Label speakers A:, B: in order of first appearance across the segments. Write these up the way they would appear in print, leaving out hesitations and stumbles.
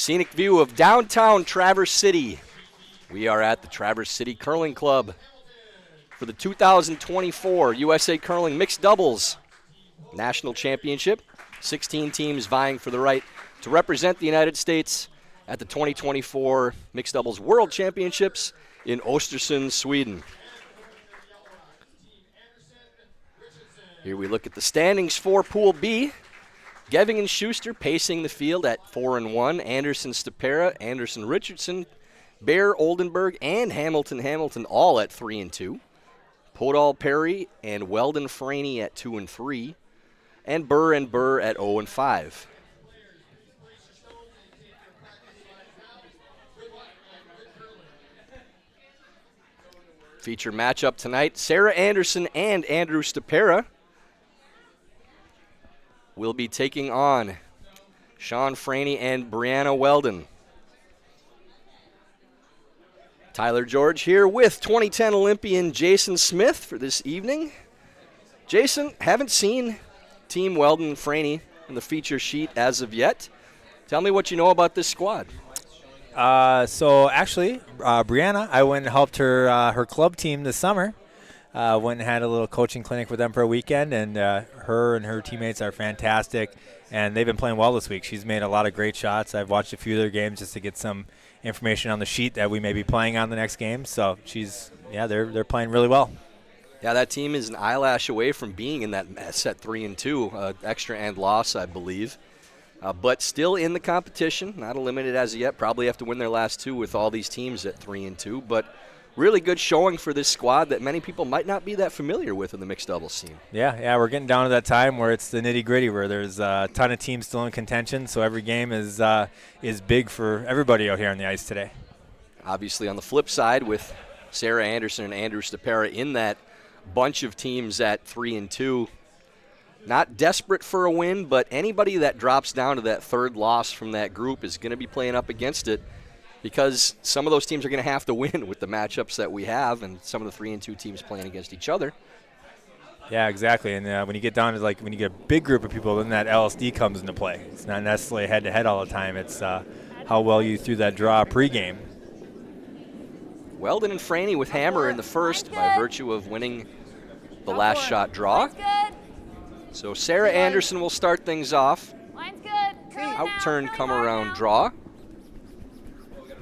A: Scenic view of downtown Traverse City. We are at the Traverse City Curling Club for the 2024 USA Curling Mixed Doubles National Championship. 16 teams vying for the right to represent the United States at the 2024 Mixed Doubles World Championships in Östersund, Sweden. Here we look at the standings for Pool B. Geving and Schuster pacing the field at 4-1. Anderson, Stopera, Anderson, Richardson, Bear, Oldenburg, and Hamilton all at 3-2. Podol, Perry, and Weldon, Franey at 2-3. And Burr at 0-5. Feature matchup tonight, Sarah Anderson and Andrew Stopera will be taking on Sean Franey and BriAnna Weldon. Tyler George here with 2010 Olympian Jason Smith for this evening. Jason, haven't seen Team Weldon Franey in the feature sheet as of yet. Tell me what you know about this squad.
B: So actually, BriAnna, I went and helped her club team this summer. Went and had a little coaching clinic with them for a weekend, and her and her teammates are fantastic, and they've been playing well this week. She's made a lot of great shots. I've watched a few of their games just to get some information on the sheet that we may be playing on the next game. So they're playing really well.
A: Yeah, that team is an eyelash away from being in that set 3-2, extra and loss, I believe. But still in the competition, not eliminated as of yet. Probably have to win their last two with all these teams at 3-2. But really good showing for this squad that many people might not be that familiar with in the mixed doubles scene.
B: Yeah, we're getting down to that time where it's the nitty-gritty, where there's a ton of teams still in contention. So every game is big for everybody out here on the ice today.
A: Obviously, on the flip side, with Sarah Anderson and Andrew Stopera in that bunch of teams at 3-2. Not desperate for a win, but anybody that drops down to that third loss from that group is going to be playing up against it, because some of those teams are going to have to win with the matchups that we have, and some of the 3-2 teams playing against each other.
B: Yeah, exactly. And when you get down to when you get a big group of people, then that LSD comes into play. It's not necessarily head-to-head all the time. It's how well you threw that draw pregame.
A: Weldon and Franey with hammer in the first by virtue of winning the last shot draw. So Sarah Anderson will start things off.
C: Line's good.
A: Out-turn, come-around draw.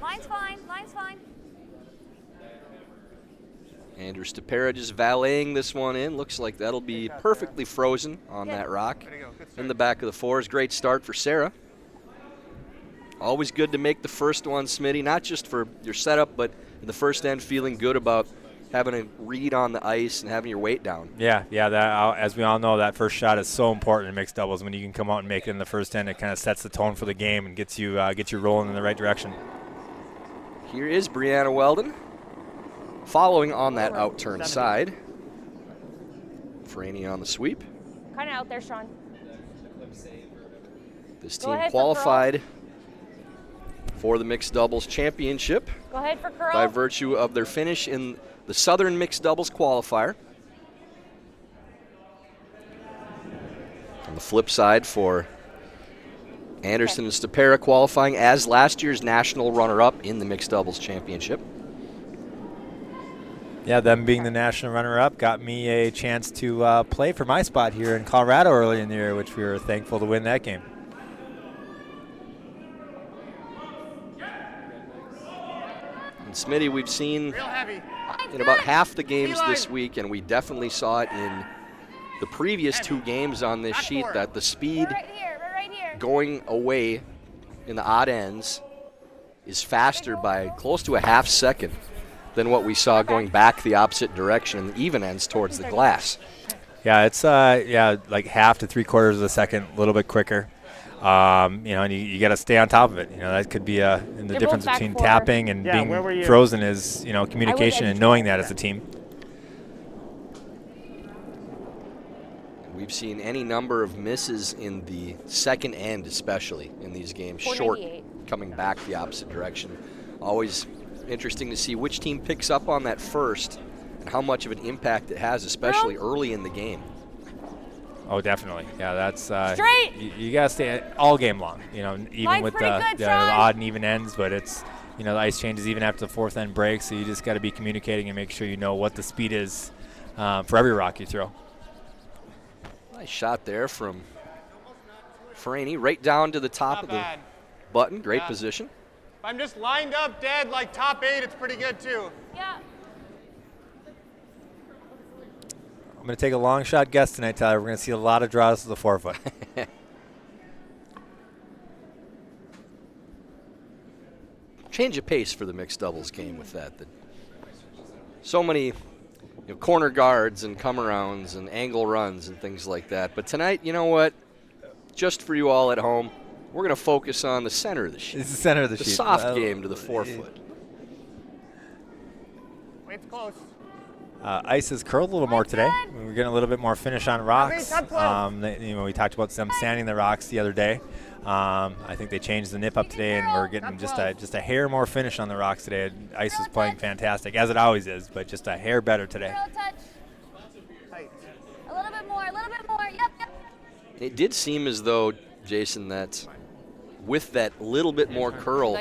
C: Line's fine. Line's fine.
A: Andrew Stopera just valeting this one in. Looks like that'll be perfectly frozen on that rock in the back of the fours. Great start for Sarah. Always good to make the first one, Smitty, not just for your setup, but in the first end feeling good about having a read on the ice and having your weight down.
B: Yeah. That, as we all know, that first shot is so important in mixed doubles. When you can come out and make it in the first end, it kind of sets the tone for the game and gets you rolling in the right direction.
A: Here is BriAnna Weldon following on that out-turn side. Franey on the sweep.
C: Kind of out there, Sean.
A: This team qualified for the mixed doubles championship
C: Go ahead for curl.
A: by virtue of their finish in the Southern Mixed Doubles qualifier. On the flip side for Anderson and Stopera qualifying as last year's national runner-up in the Mixed Doubles Championship.
B: Yeah, them being the national runner-up got me a chance to play for my spot here in Colorado early in the year, which we were thankful to win that game.
A: And Smitty, we've seen in about half the games this week, and we definitely saw it in the previous two games on this sheet, that the speed going away in the odd ends is faster by close to a half second than what we saw going back the opposite direction in the even ends towards the glass.
B: Yeah, it's like half to 3/4 of a second, a little bit quicker. And you got to stay on top of it. That could be the difference between tapping and being frozen is, communication and knowing that as a team.
A: We've seen any number of misses in the second end, especially in these games, short coming back the opposite direction. Always interesting to see which team picks up on that first and how much of an impact it has, especially early in the game.
B: Oh, definitely. Yeah, that's
C: Straight.
B: You got to stay all game long. You know, even
C: Line's
B: with
C: pretty
B: the
C: good, Sean.
B: odd and even ends, but it's the ice changes even after the fourth end break. So you just got to be communicating and make sure you know what the speed is for every rock you throw.
A: Nice shot there from Franey, right down to the top of the button. Great position.
D: If I'm just lined up dead like top 8, it's pretty good too.
C: Yeah.
B: I'm going to take a long shot guess tonight, Tyler. We're going to see a lot of draws to the 4-foot.
A: Change of pace for the mixed doubles game with that. So many corner guards and come-arounds and angle runs and things like that. But tonight, you know what? Just for you all at home, we're going to focus on the center of the sheet.
B: It's the center of the
A: sheet.
B: sheet.
A: The soft game to the 4-foot.
D: Wait's close.
B: Ice has curled a little more today. We're getting a little bit more finish on rocks. We talked about them sanding the rocks the other day. I think they changed the nip up today, and we're getting just a hair more finish on the rocks today. Ice is playing fantastic, as it always is, but just a hair better today.
C: A little bit more, a little bit more. Yep.
A: It did seem as though, Jason, that with that little bit more curl,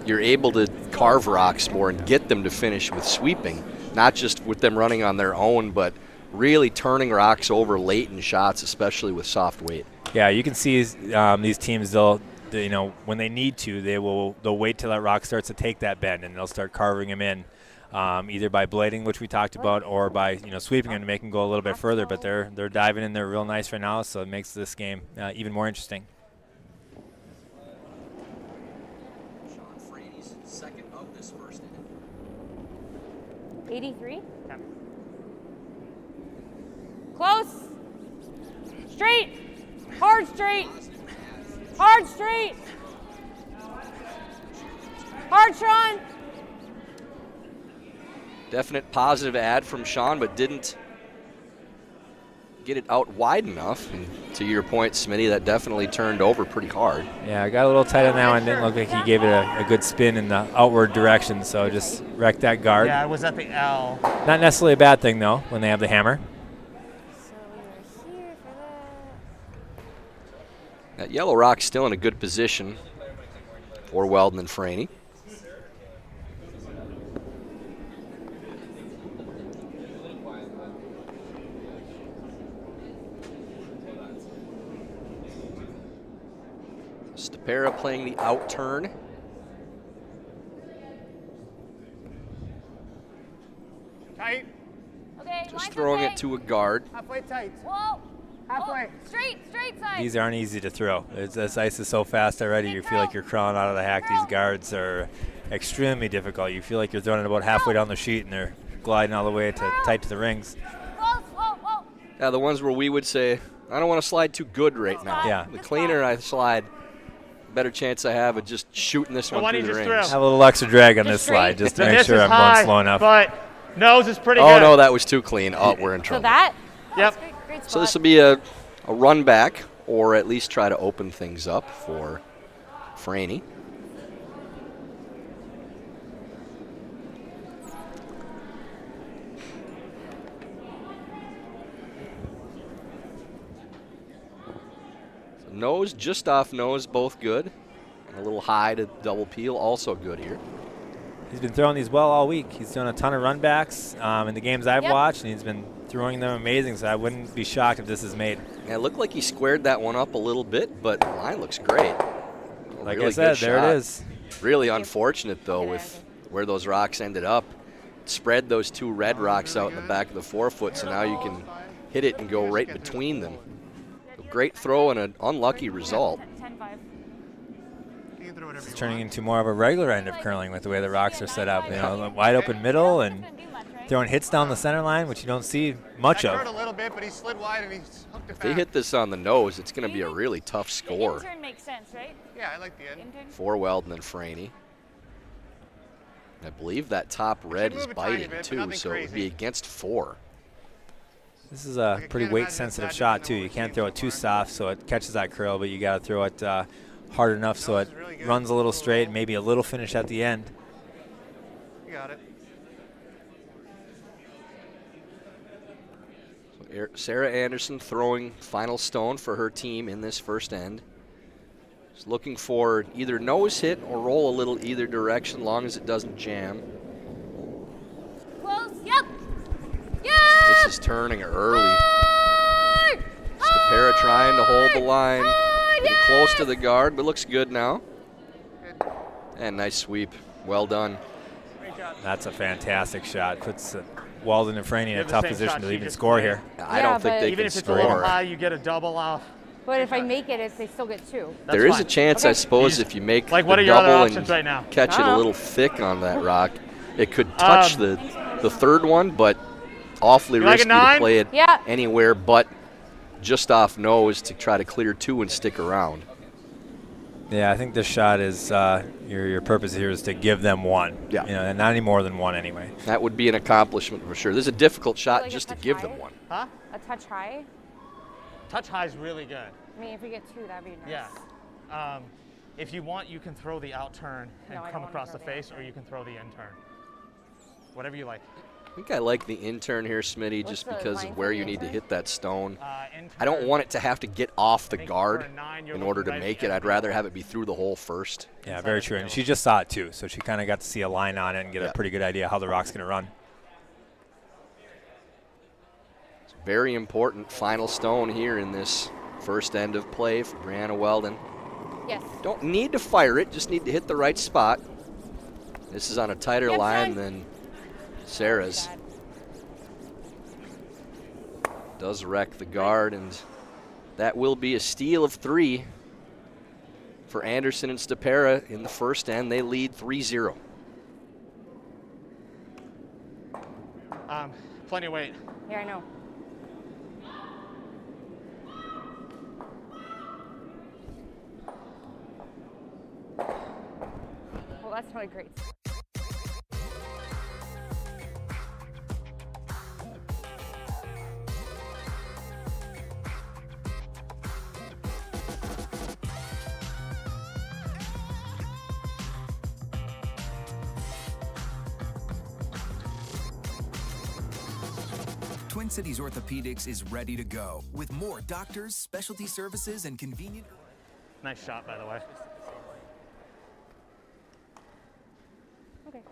A: you're able to carve rocks more and get them to finish with sweeping, not just with them running on their own, but really turning rocks over late in shots, especially with soft weight.
B: Yeah, you can see these teams, when they need to, they'll wait till that rock starts to take that bend, and they'll start carving them in, either by blading, which we talked about, or by sweeping them to make them go a little bit further. But they're diving in there real nice right now, so it makes this game even more interesting.
A: Sean Franey's second of this first inning.
C: 83. Close. Straight. Hard straight. Hard straight. Hard, Sean.
A: Definite positive ad from Sean, but didn't get it out wide enough. And to your point, Smitty, that definitely turned over pretty hard.
B: Yeah, I got a little tight on that one. Didn't look like he gave it a good spin in the outward direction, so just wrecked that guard.
D: Yeah, it was at the L.
B: Not necessarily a bad thing, though, when they have the hammer.
C: So we are here for that.
A: That yellow rock's still in a good position for Weldon and Franey. Stopera playing the out turn.
D: Tight.
C: Okay,
A: Just throwing it to a guard.
D: Halfway tight.
C: Whoa.
D: Halfway.
C: Oh, straight side.
B: These aren't easy to throw. This ice is so fast already, you feel like you're crawling out of the hack. These guards are extremely difficult. You feel like you're throwing it about halfway down the sheet, and they're gliding all the way tight to the rings.
C: Close. Whoa.
A: Yeah, the ones where we would say, I don't want to slide too good right now.
B: Yeah.
A: The cleaner I slide, better chance I have of just shooting this one
D: why
A: through
D: don't
A: the
D: you just
A: rings.
D: throw?
B: Have a little extra drag on
C: Just
B: this
C: straight.
B: slide, just to
D: The
B: make
D: disc
B: sure
D: is
B: I'm
D: high,
B: going slow enough.
D: But nose is pretty
A: Oh,
D: good.
A: no, that was too clean. Oh, we're in
C: So
A: trouble.
C: that?
D: Yep.
C: Great spot.
A: So this will be a run back, or at least try to open things up for Franey. So nose, just off nose, both good. And a little high to double peel, also good here.
B: He's been throwing these well all week. He's done a ton of run backs in the games I've
C: Yep.
B: watched, and he's been throwing them amazing, so I wouldn't be shocked if this is made.
A: Yeah, it looked like he squared that one up a little bit, but the line looks great.
B: Like
A: Really
B: I said,
A: good
B: there
A: shot.
B: it is.
A: Really unfortunate, though, with where those rocks ended up. Spread those two red rocks out in the back of the 4-foot, so now you can hit it and go right between them. A great throw and an unlucky result.
C: 10-5.
D: You can throw whatever
B: It's
D: you
B: turning
D: want.
B: into more of a regular end of curling with the way the rocks are set up. Wide open middle and throwing hits down the center line, which you don't see much
D: That hurt
B: of.
D: a little bit, but he slid wide and he hooked it
A: If they
D: back.
A: hit this on the nose, it's going to be a really tough score
C: Intern makes sense, right?
D: Yeah, I like the end.
C: Intern.
A: for Weldon and Franey. I believe that top red is
D: move a tiny
A: biting,
D: bit, but
A: too,
D: nothing
A: so it would be
D: crazy.
A: against 4.
B: This is a
D: I
B: pretty
D: can't
B: weight-sensitive
D: imagine
B: shot,
D: it's
B: too.
D: not
B: You
D: gonna
B: can't
D: know
B: throw
D: what
B: it too
D: it came
B: soft so it catches that curl, but you got to throw it hard enough so
D: Nose
B: it
D: is really good.
B: runs a little straight, maybe a little finish at the end.
D: You got it.
A: Sarah Anderson throwing final stone for her team in this first end. She's looking for either nose hit or roll a little either direction, long as it doesn't jam.
C: Close. Yep. Yep.
A: This is turning early. Stopera trying to hold the line. Getting close to the guard, but looks good now. And nice sweep. Well done.
B: That's a fantastic shot. Puts Weldon and Franey in a tough position to even score here.
A: I don't think they
D: Even
A: can
D: if it's a little
A: score.
D: high, you get a double off.
C: But if I make it, they still get 2.
A: There is a
D: fine.
A: chance, I suppose, if you make
D: Like,
A: the
D: what are your other
A: double
D: options
A: and
D: right now?
A: catch it a little thick on that rock, it could touch the third one, but awfully
D: You like a
A: risky to
D: 9?
A: play it
C: Yeah.
A: anywhere but just off nose to try to clear 2 and stick around.
B: Yeah, I think this shot is your purpose here is to give them 1.
A: Yeah.
B: And not any more than 1 anyway.
A: That would be an accomplishment for sure. This is a difficult shot
C: Like a
A: just to
C: touch
A: give
C: high?
A: them 1.
D: Huh?
C: A touch high.
D: Touch high is really good.
C: I mean, if we get 2, that'd be nice.
D: Yeah. If you want, you can throw the out turn and
C: No, I don't
D: come
C: wanna
D: across
C: throw
D: the
C: the
D: face,
C: out
D: or you can throw the in turn. Whatever you like.
A: I think I like the in-turn here, Smitty,
C: What's
A: just
C: the
A: because
C: line
A: of
C: for
A: where
C: the
A: you need to
C: in-turn?
A: hit that stone.
D: In
A: I don't
D: turn,
A: want it to have to get off the
D: I think
A: guard
D: for a 9, you're
A: in order to
D: looking right
A: make
D: at
A: it.
D: the
A: I'd rather
D: middle.
A: have it be through the hole first.
B: Yeah,
D: Inside
B: very
D: of the
B: true. And
D: middle.
B: she just saw it too, so she kind of got to see a line on it and get a
A: Yep.
B: pretty good idea how the rock's going to run.
A: Very important final stone here in this first end of play for BriAnna Weldon.
C: Yes.
A: Don't need to fire it, just need to hit the right spot. This is on a tighter
C: Yep,
A: line
C: son.
A: than Sarah's.
C: Bad.
A: Does wreck the guard, and that will be a steal of 3 for Anderson and Stopera in the first end. They lead 3-0.
D: Plenty of weight.
C: Yeah, I know. Well, that's not a great.
E: Twin Cities Orthopedics is ready to go with more doctors, specialty services, and convenient.
D: Nice shot, by the way.
C: Okay.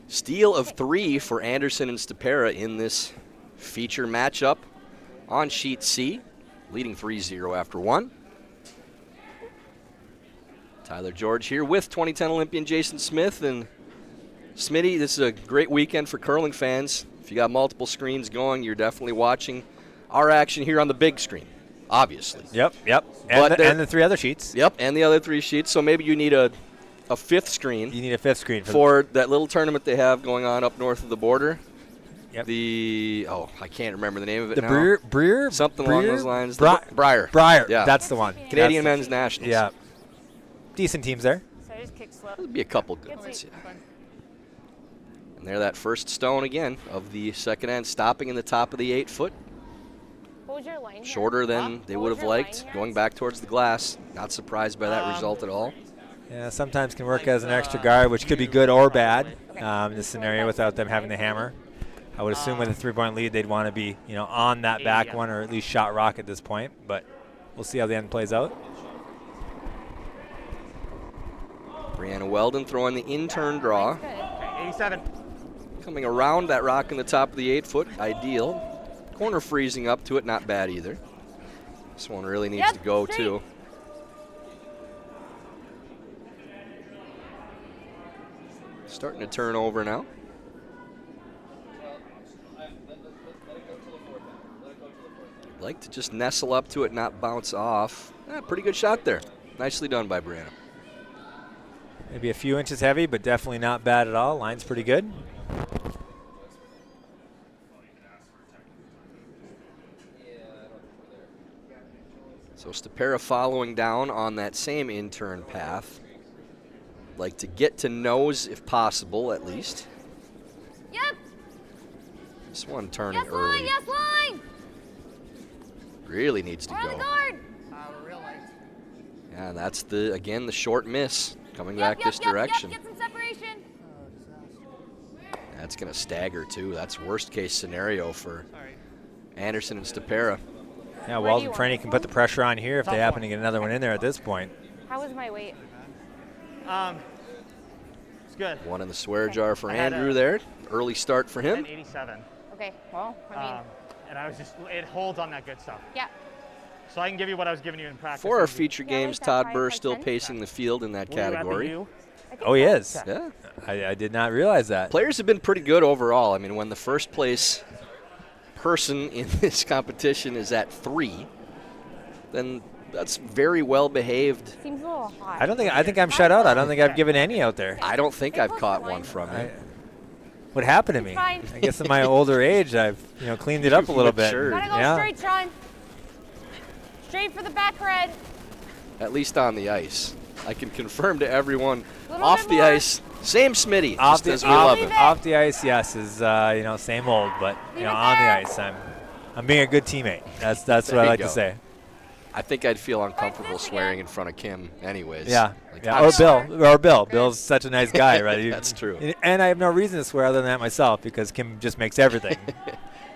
A: Steal of 3 for Anderson and Stopera in this feature matchup on sheet C, leading 3-0 after 1. Tyler George here with 2010 Olympian Jason Smith. And Smitty, this is a great weekend for curling fans. If you got multiple screens going, you're definitely watching our action here on the big screen, obviously.
B: Yep.
A: But
B: And the 3 other sheets.
A: Yep, and the other 3 sheets. So maybe you need a 5th screen
B: You need a 5th screen
A: for that little tournament they have going on up north of the border.
B: Yep.
A: I can't remember the name of it
B: the
A: now.
B: Breer
A: Something along those lines.
B: Briar.
A: Briar. Yeah.
B: That's the one.
A: Canadian
B: That's
A: Men's Nationals.
B: Yeah. Decent teams there.
C: So I just kick slow.
A: There'll be a couple good ones. Yeah. And there, that first stone again of the second end, stopping in the top of the 8-foot.
C: What was your line here?
A: Shorter than they
C: What
A: would
C: was
A: have
C: your line
A: liked,
C: here?
A: going back towards the glass. Not surprised by that result at all.
B: Yeah, sometimes can work as an extra guard, which could be good or bad in this scenario without them having the hammer. I would assume with a 3-point lead, they'd want to be, on that back one or at least shot rock at this point. But we'll see how the end plays out.
A: BriAnna Weldon throwing the in-turn draw.
C: Good.
D: Okay, 87.
A: Coming around that rock in the top of the 8-foot, ideal. Corner freezing up to it, not bad either. This one really needs to go
C: straight.
A: too. Starting to turn over now. Like to just nestle up to it, not bounce off. Pretty good shot there. Nicely done by BriAnna.
B: Maybe a few inches heavy, but definitely not bad at all. Line's pretty good.
A: So Stopera following down on that same in-turn path. Like to get to nose if possible, at least.
C: Yep.
A: This one turning
C: Yes,
A: early.
C: line. Yes, line.
A: Really needs to
C: We're on the
A: go.
C: guard.
D: We're real late.
A: Yeah, that's again the short miss coming
C: Yep,
A: back this direction.
C: Yep, get some separation.
A: That's going to stagger too. That's worst case scenario for Anderson and Stopera.
B: Yeah,
C: Where do you
B: Weldon
C: want
B: Franey
C: this
B: can put the
C: one?
B: pressure on here if they
D: Top
B: happen
D: one.
B: to get another one in there at this point.
C: How was my weight?
D: It's good.
A: One in the swear jar for
D: I had
A: Andrew
D: a-
A: there. Early start for him.
D: 87.
C: Okay, well, I mean,
D: And I was just, it holds on that good stuff.
C: yeah.
D: So I can give you what I was giving you in practice.
A: For our
D: Andrew.
A: feature
C: Yeah, like
A: games,
C: that
A: Todd
C: 5
A: Burr
C: by
A: still
C: 10?
A: pacing the field in that
D: Were you at the
A: category.
D: U?
C: I think
B: Oh, he
C: so.
B: is.
A: Yeah.
B: I did not realize that.
A: Players have been pretty good overall. I mean, when the first place person in this competition is at 3, then that's very well behaved.
C: Seems a little hot.
B: I think I'm shut out. I don't think I've given any out there.
A: I don't think I've caught one from him.
B: What happened to me?
C: fine.
B: I guess in my older age, I've cleaned it up a little bit.
A: Matured.
C: Gotta go
B: Yeah.
C: straight, Sean. Straight for the back red.
A: At least on the ice. I can confirm to everyone
C: Little
A: off
C: bit
A: the
C: more.
A: ice, same Smitty,
B: Off
A: just
B: the,
A: as we love
C: Leave
A: it.
C: it.
B: off the ice, yes, is same old, but
C: Leave it
B: on the
C: there.
B: ice, I'm being a good teammate. That's what
A: There
B: I
A: you
B: like
A: go.
B: to say.
A: I think I'd feel uncomfortable
C: this again.
A: swearing in front of Kim anyways.
B: Yeah,
A: Like,
B: yeah.
A: I'm
B: Or
A: sorry.
B: Bill. Bill's such a nice guy, right?
A: That's true.
B: And I have no reason to swear other than that myself because Kim just makes everything.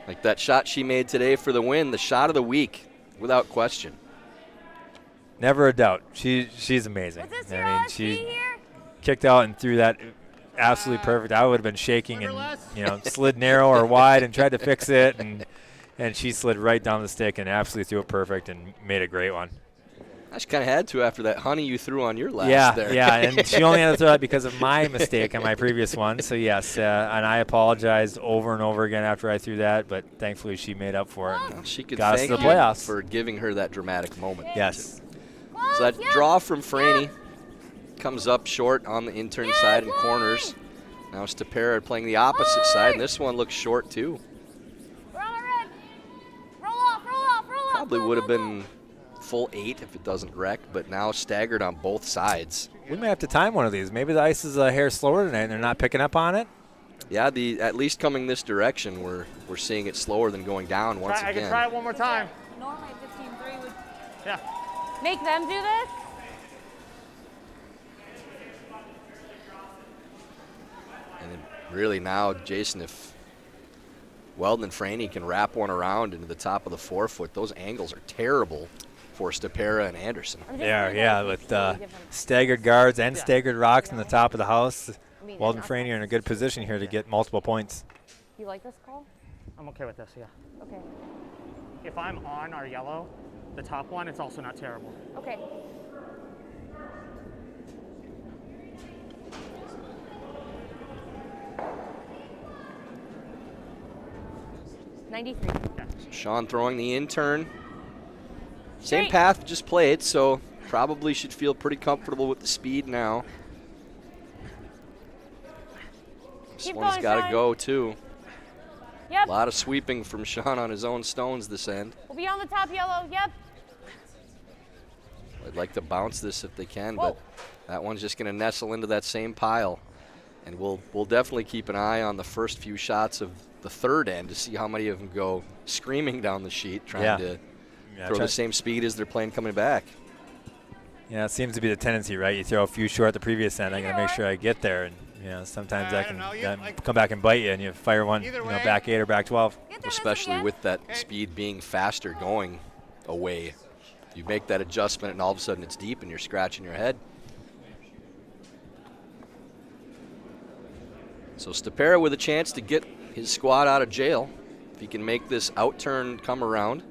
A: Like that shot she made today for the win, the shot of the week, without question.
B: Never a doubt. She's amazing.
C: What's this
B: I
C: here,
B: mean,
C: RSP
B: she
C: here?
B: kicked out and threw that absolutely perfect. I would have been shaking and slid narrow or wide and tried to fix it, and she slid right down the stick and absolutely threw it perfect and made a great one.
A: She kind of had to after that honey you threw on your last there.
B: Yeah, and she only had to throw that because of my mistake on my previous one. So yes, and I apologized over and over again after I threw that, but thankfully she made up for it.
A: Well, she could
B: Got us
A: thank
B: to the
A: you
B: playoffs.
A: for giving her that dramatic moment.
B: Yes.
C: Close,
A: So that
C: yeah.
A: draw from Franey comes up short on the intern side and corners. Now Stopera playing the opposite side, and this one looks short too.
C: We're on the red. Roll off, roll off, roll off.
A: Probably
C: Go,
A: would have
C: go,
A: been full 8 if it doesn't wreck, but now staggered on both sides.
B: We may have to time one of these. Maybe the ice is a hair slower tonight and they're not picking up on it.
A: Yeah, at least coming this direction, we're seeing it slower than going down once
D: I
A: again.
D: can try it one more time.
C: Normally 15-3 would
D: Yeah.
C: make them do this.
A: And then really now, Jason, if Weldon and Franey can wrap one around into the top of the 4-foot, those angles are terrible for Stopera and Anderson.
C: I'm just
B: Yeah,
C: worried
B: yeah,
C: that
B: with
C: it's totally different.
B: staggered guards and staggered rocks in the top of the house.
C: I mean,
B: Weldon
C: not
B: Franey are in a good position here to get multiple points.
C: You like this call?
D: I'm okay with this, yeah.
C: Okay.
D: If I'm on our yellow, the top one, it's also not terrible.
C: Okay. $93.
A: Sean throwing the in-turn. Same
C: Straight.
A: path, just played, so probably should feel pretty comfortable with the speed now. This
C: Keep
A: one's
C: going,
A: got to
C: Sean.
A: go, too.
C: Yep.
A: A lot of sweeping from Sean on his own stones this end.
C: We'll be on the top yellow. Yep.
A: I'd like to bounce this if they can,
C: Whoa.
A: but that one's just going to nestle into that same pile. And we'll definitely keep an eye on the first few shots of the third end to see how many of them go screaming down the sheet, trying to throw the same speed as they're playing coming back.
B: Yeah, it seems to be the tendency, right? You throw a few short at the previous end. I got to make sure I get there, and sometimes that
D: I don't know,
B: can
D: like-
B: come back and bite you, and you fire one,
D: Either way.
B: back 8 or back 12.
C: Get there,
A: Especially
C: Vincent,
A: with that speed being faster going away. You make that adjustment, and all of a sudden it's deep, and you're scratching your head. So Stopera with a chance to get his squad out of jail. If he can make this out-turn come around.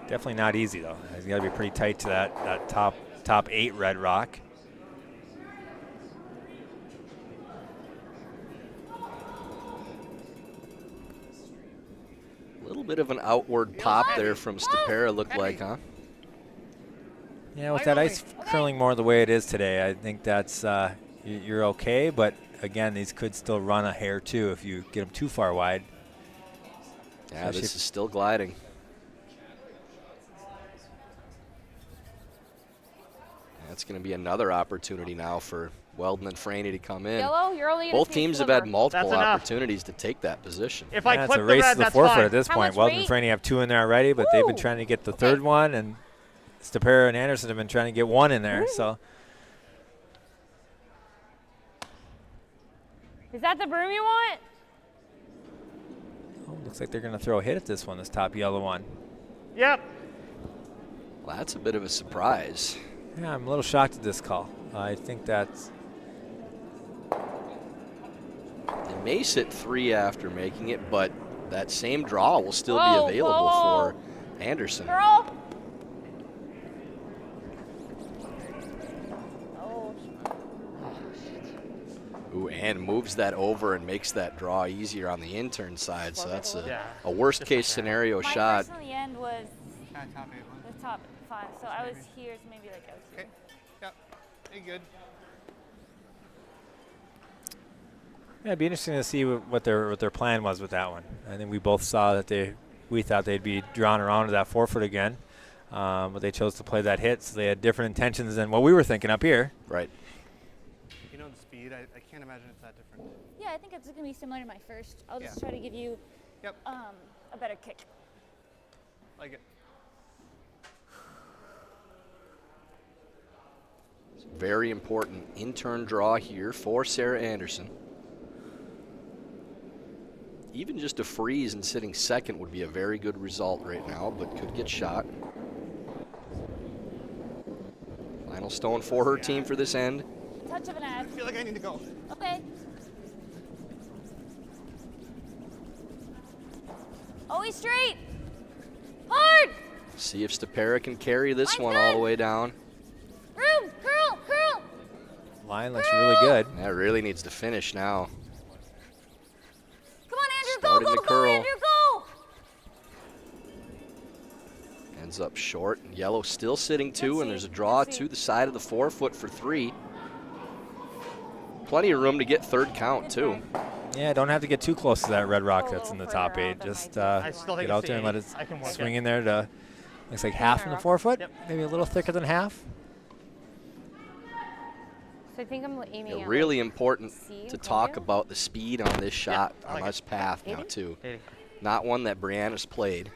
B: Definitely not easy, though. He's got to be pretty tight to that top 8 red rock. A
A: A little Bit of an outward pop there from Stopera, looked like, huh?
B: Yeah, with that ice curling more the way it is today, I think that's you're okay. But again, these could still run a hair too if you get them too far wide.
A: Yeah, this is still gliding. That's going to be another opportunity now for Weldon and Franey to come in.
C: Yellow, you're only
A: Both teams have had multiple
D: That's enough.
A: opportunities to take that position.
D: If I
B: It's
D: clip
B: a
D: the
B: race
D: red,
B: to the
D: that's
B: forefoot
D: fine.
B: at this
C: How
B: point.
C: much
B: Weldon
C: weight?
B: and Franey have 2 in there already, but they've been
C: Woo!
B: trying to get the third one, and Stopera and Anderson have been trying to get 1 in there.
C: Woo!
B: So
C: Is that the broom you want?
B: looks like they're going to throw a hit at this one, this top yellow one.
D: Yep.
A: Well, that's a bit of a surprise.
B: Yeah, I'm a little shocked at this call. I think that's
A: They may sit 3 after making it, but that same draw will still
C: Whoa,
A: be available
C: whoa.
A: for Anderson.
C: Girl. Oh,
A: Ooh, and moves that over and makes that draw easier on the intern side. So that's
D: Yeah.
A: a worst case scenario
C: my
A: shot.
C: first on the end was
F: Top 8 one.
C: the top 5, so I was here, so maybe like I was here.
F: Okay. Yep. Hey, good.
B: Yeah, it'd be interesting to see what their plan was with that one. I think we both saw that we thought they'd be drawn around to that forefoot again, but they chose to play that hit, so they had different intentions than what we were thinking up here.
A: Right.
F: You know the speed. I can't imagine it's that different.
C: Yeah, I think it's going to be similar to my first. I'll just
F: Yeah.
C: try to give you
F: Yep.
C: a better kick.
F: Like it.
A: Very important intern draw here for Sarah Anderson. Even just a freeze and sitting second would be a very good result right now, but could get shot. Final stone for her team for this end.
C: Touch of an ad.
F: I feel like I need to go.
C: Okay. Always straight. Hard.
A: See if Stopera can carry this
C: Line's
A: one all the
C: good.
A: way down.
C: Room. Curl. Curl.
B: Line looks really good.
A: That really needs to finish now.
C: Come on, Andrew.
A: Starting
C: Go,
A: to
C: go, go,
A: curl.
C: Andrew. Go.
A: Ends up short. Yellow still sitting 2,
C: Let's
A: and there's a
C: see,
A: draw
C: let's see.
A: to the side of the forefoot for 3. Plenty of room to get third count, too.
B: Yeah, don't have to get too close to that red rock
C: Go a
B: that's in the
C: little
B: top
C: further
B: 8.
C: out than
B: Just
D: I still think
B: get out
D: it's
B: there and let it
D: I can work
B: swing
D: it.
B: in there to, looks like half in the forefoot,
D: Yep.
B: maybe a little thicker than half.
C: So I think I'm aiming
A: Yeah,
C: at
A: really important
C: C
A: to
C: and
A: talk
C: W.
A: about the speed on this shot,
D: I
A: on
D: like
A: this
D: it.
A: path now,
C: 80?
A: too.
D: 80.
A: Not one that BriAnna's played.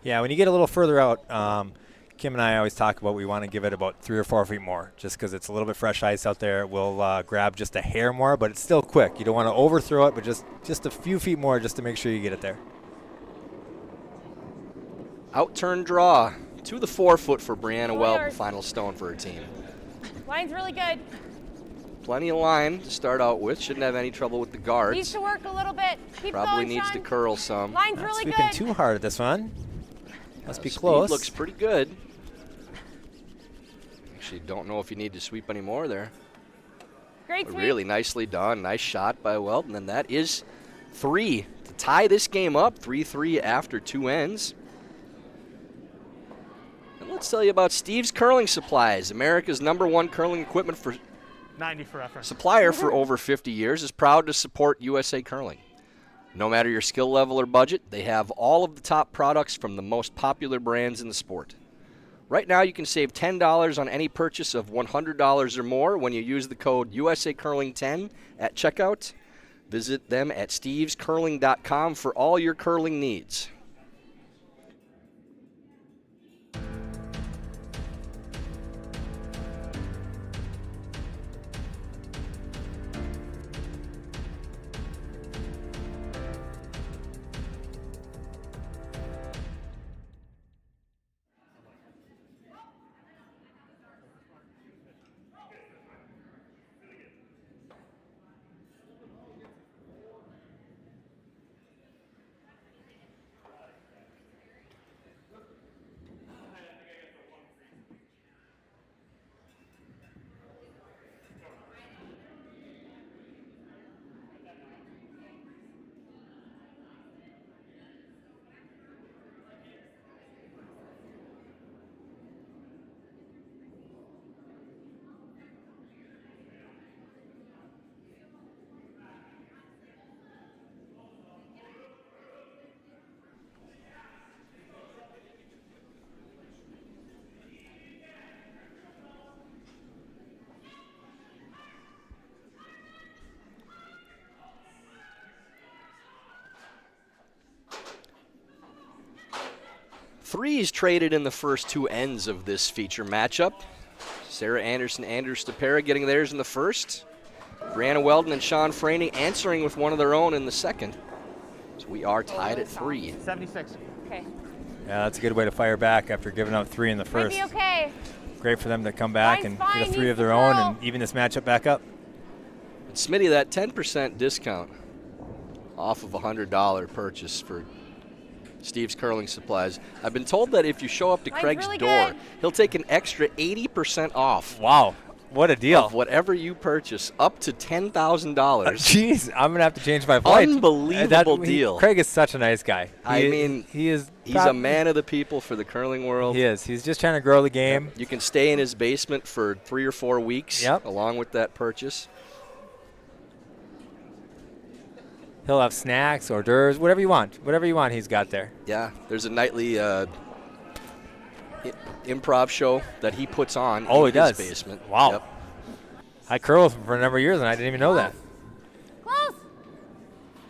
B: Yeah, when you get a little further out, Kim and I always talk about we want to give it about 3 or 4 feet more, just because it's a little bit fresh ice out there. We'll grab just a hair more, but it's still quick. You don't want to overthrow it, but just a few feet more just to make sure you get it there.
A: Out-turn draw to the forefoot for BriAnna
C: 4
A: Weldon,
C: yards.
A: final stone for her team.
C: Line's really good.
A: Plenty of line to start out with. Shouldn't have any trouble with the
C: Needs
A: guards.
C: to work a little bit. Keep
A: Probably
C: going,
A: needs to
C: Sean.
A: curl some.
C: Line's
B: Not
C: really
B: sweeping
C: good.
B: too hard at this one. Must be
A: Speed
B: close.
A: looks pretty good. Actually, don't know if you need to sweep any more there.
C: Great
A: But
C: sweep.
A: really nicely done. Nice shot by Weldon, and that is 3 to tie this game up. 3-3 after 2 ends. And let's tell you about Steve's Curling Supplies, America's #1 curling equipment for
D: 90 for reference.
A: supplier for over 50 years, is proud to support USA Curling. No matter your skill level or budget, they have all of the top products from the most popular brands in the sport. Right now, you can save $10 on any purchase of $100 or more when you use the code USACurling10 at checkout. Visit them at stevescurling.com for all your curling needs. Threes traded in the first two ends of this feature matchup. Sarah Anderson, Andrew Stopera getting theirs in the first. BriAnna Weldon and Sean Franey answering with one of their own in the second. So we are tied at 3.
D: 76.
C: Okay.
B: Yeah, that's a good way to fire back after giving up 3 in the
C: Might
B: first.
C: be okay.
B: Great for them to come back
C: Mine's
B: and
C: fine,
B: get a 3
C: he's
B: of their
C: the
B: own
C: girl.
B: and even this matchup back up.
A: And Smitty, that 10% discount off of a $100 purchase for Steve's Curling Supplies. I've been told that if you show up to
C: Mine's
A: Craig's
C: really
A: door,
C: good.
A: he'll take an extra 80% off
B: Wow, what a deal.
A: of whatever you purchase, up to $10,000.
B: Jeez, I'm going to have to change my flight.
A: Unbelievable deal.
B: Craig is such a nice guy.
A: He's a man of the people for the curling world.
B: He is. He's just trying to grow the game.
A: You can stay in his basement for 3 or 4 weeks
B: Yep.
A: along with that purchase.
B: He'll have snacks, hors d'oeuvres, whatever you want. Whatever you want, he's got there.
A: Yeah, there's a nightly improv show that he puts on
B: Oh,
A: in
B: he
A: his
B: does?
A: basement.
B: Wow.
A: Yep.
B: I curled with him for a number of years, and I didn't even know that.
C: Close.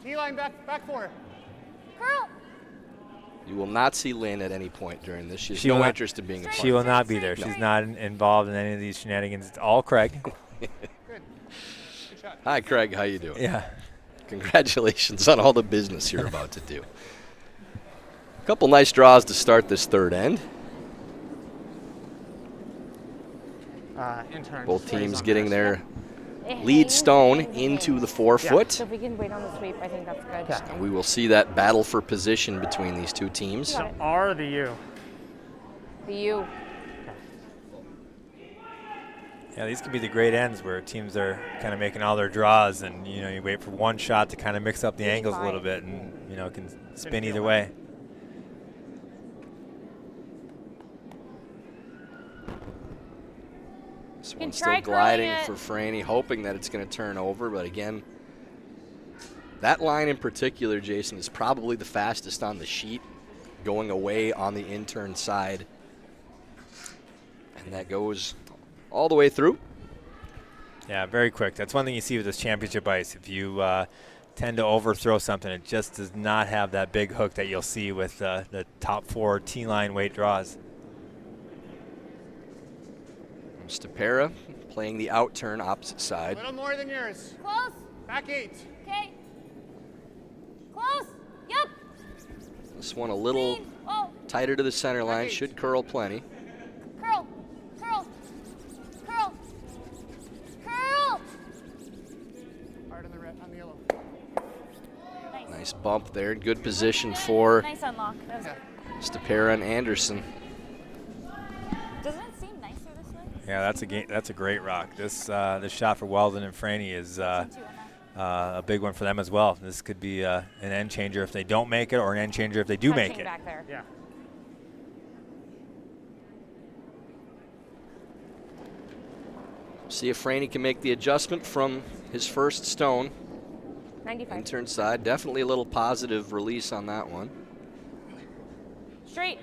D: T-line back 4.
C: Curl.
A: You will not see Lynn at any point during this. She has
B: She
A: no
B: will-
A: interest in being a part
B: She
A: of
B: will
A: it.
B: not be there. She's not involved in any of these shenanigans. It's all Craig.
D: Good shot.
A: Hi, Craig. How you doing?
B: Yeah.
A: Congratulations on all the business you're about to do. A couple nice draws to start this third end.
D: Intern.
A: Both
D: Sprays
A: teams
D: on
A: getting
D: theirs.
A: their lead stone into the 4 foot.
C: So if we can wait on the sweep, I think that's good.
D: Yeah.
A: And we will see that battle for position between these two teams.
C: Got
D: The R or the U?
C: The U.
B: Yeah, these could be the great ends where teams are kind of making all their draws, and you wait for one shot to kind of mix up the angles a little bit, and it can spin either way.
A: This
C: can
A: one's
C: try
A: still gliding
C: curling
A: for
C: it.
A: Franey, hoping that it's going to turn over. But again, that line in particular, Jason, is probably the fastest on the sheet, going away on the intern side. And that goes all the way through.
B: Yeah, very quick. That's one thing you see with this championship ice. If you tend to overthrow something, it just does not have that big hook that you'll see with the top 4 T-line weight draws.
A: Stopera playing the out turn opposite
D: A
A: side.
D: little more than yours.
C: Close.
D: Back 8.
C: Okay. Close. Yep.
A: This one a little
C: Clean. Oh.
A: tighter to the center line, should curl plenty.
C: Curl. Curl. Curl. Curl.
D: Hard on the red, on the yellow.
A: Nice bump there, good position for
C: Nice unlock. That was
A: Stopera and Anderson.
C: Doesn't it seem nicer this way?
B: Yeah, that's a great rock. This shot for Weldon and Franey is a big one for them as well. This could be an end changer if they don't make it, or an end changer if they do make
C: Touching
B: it.
C: back there.
D: Yeah.
A: See if Franey can make the adjustment from his first stone.
C: 95.
A: Intern side, definitely a little positive release on that one.
C: Straight.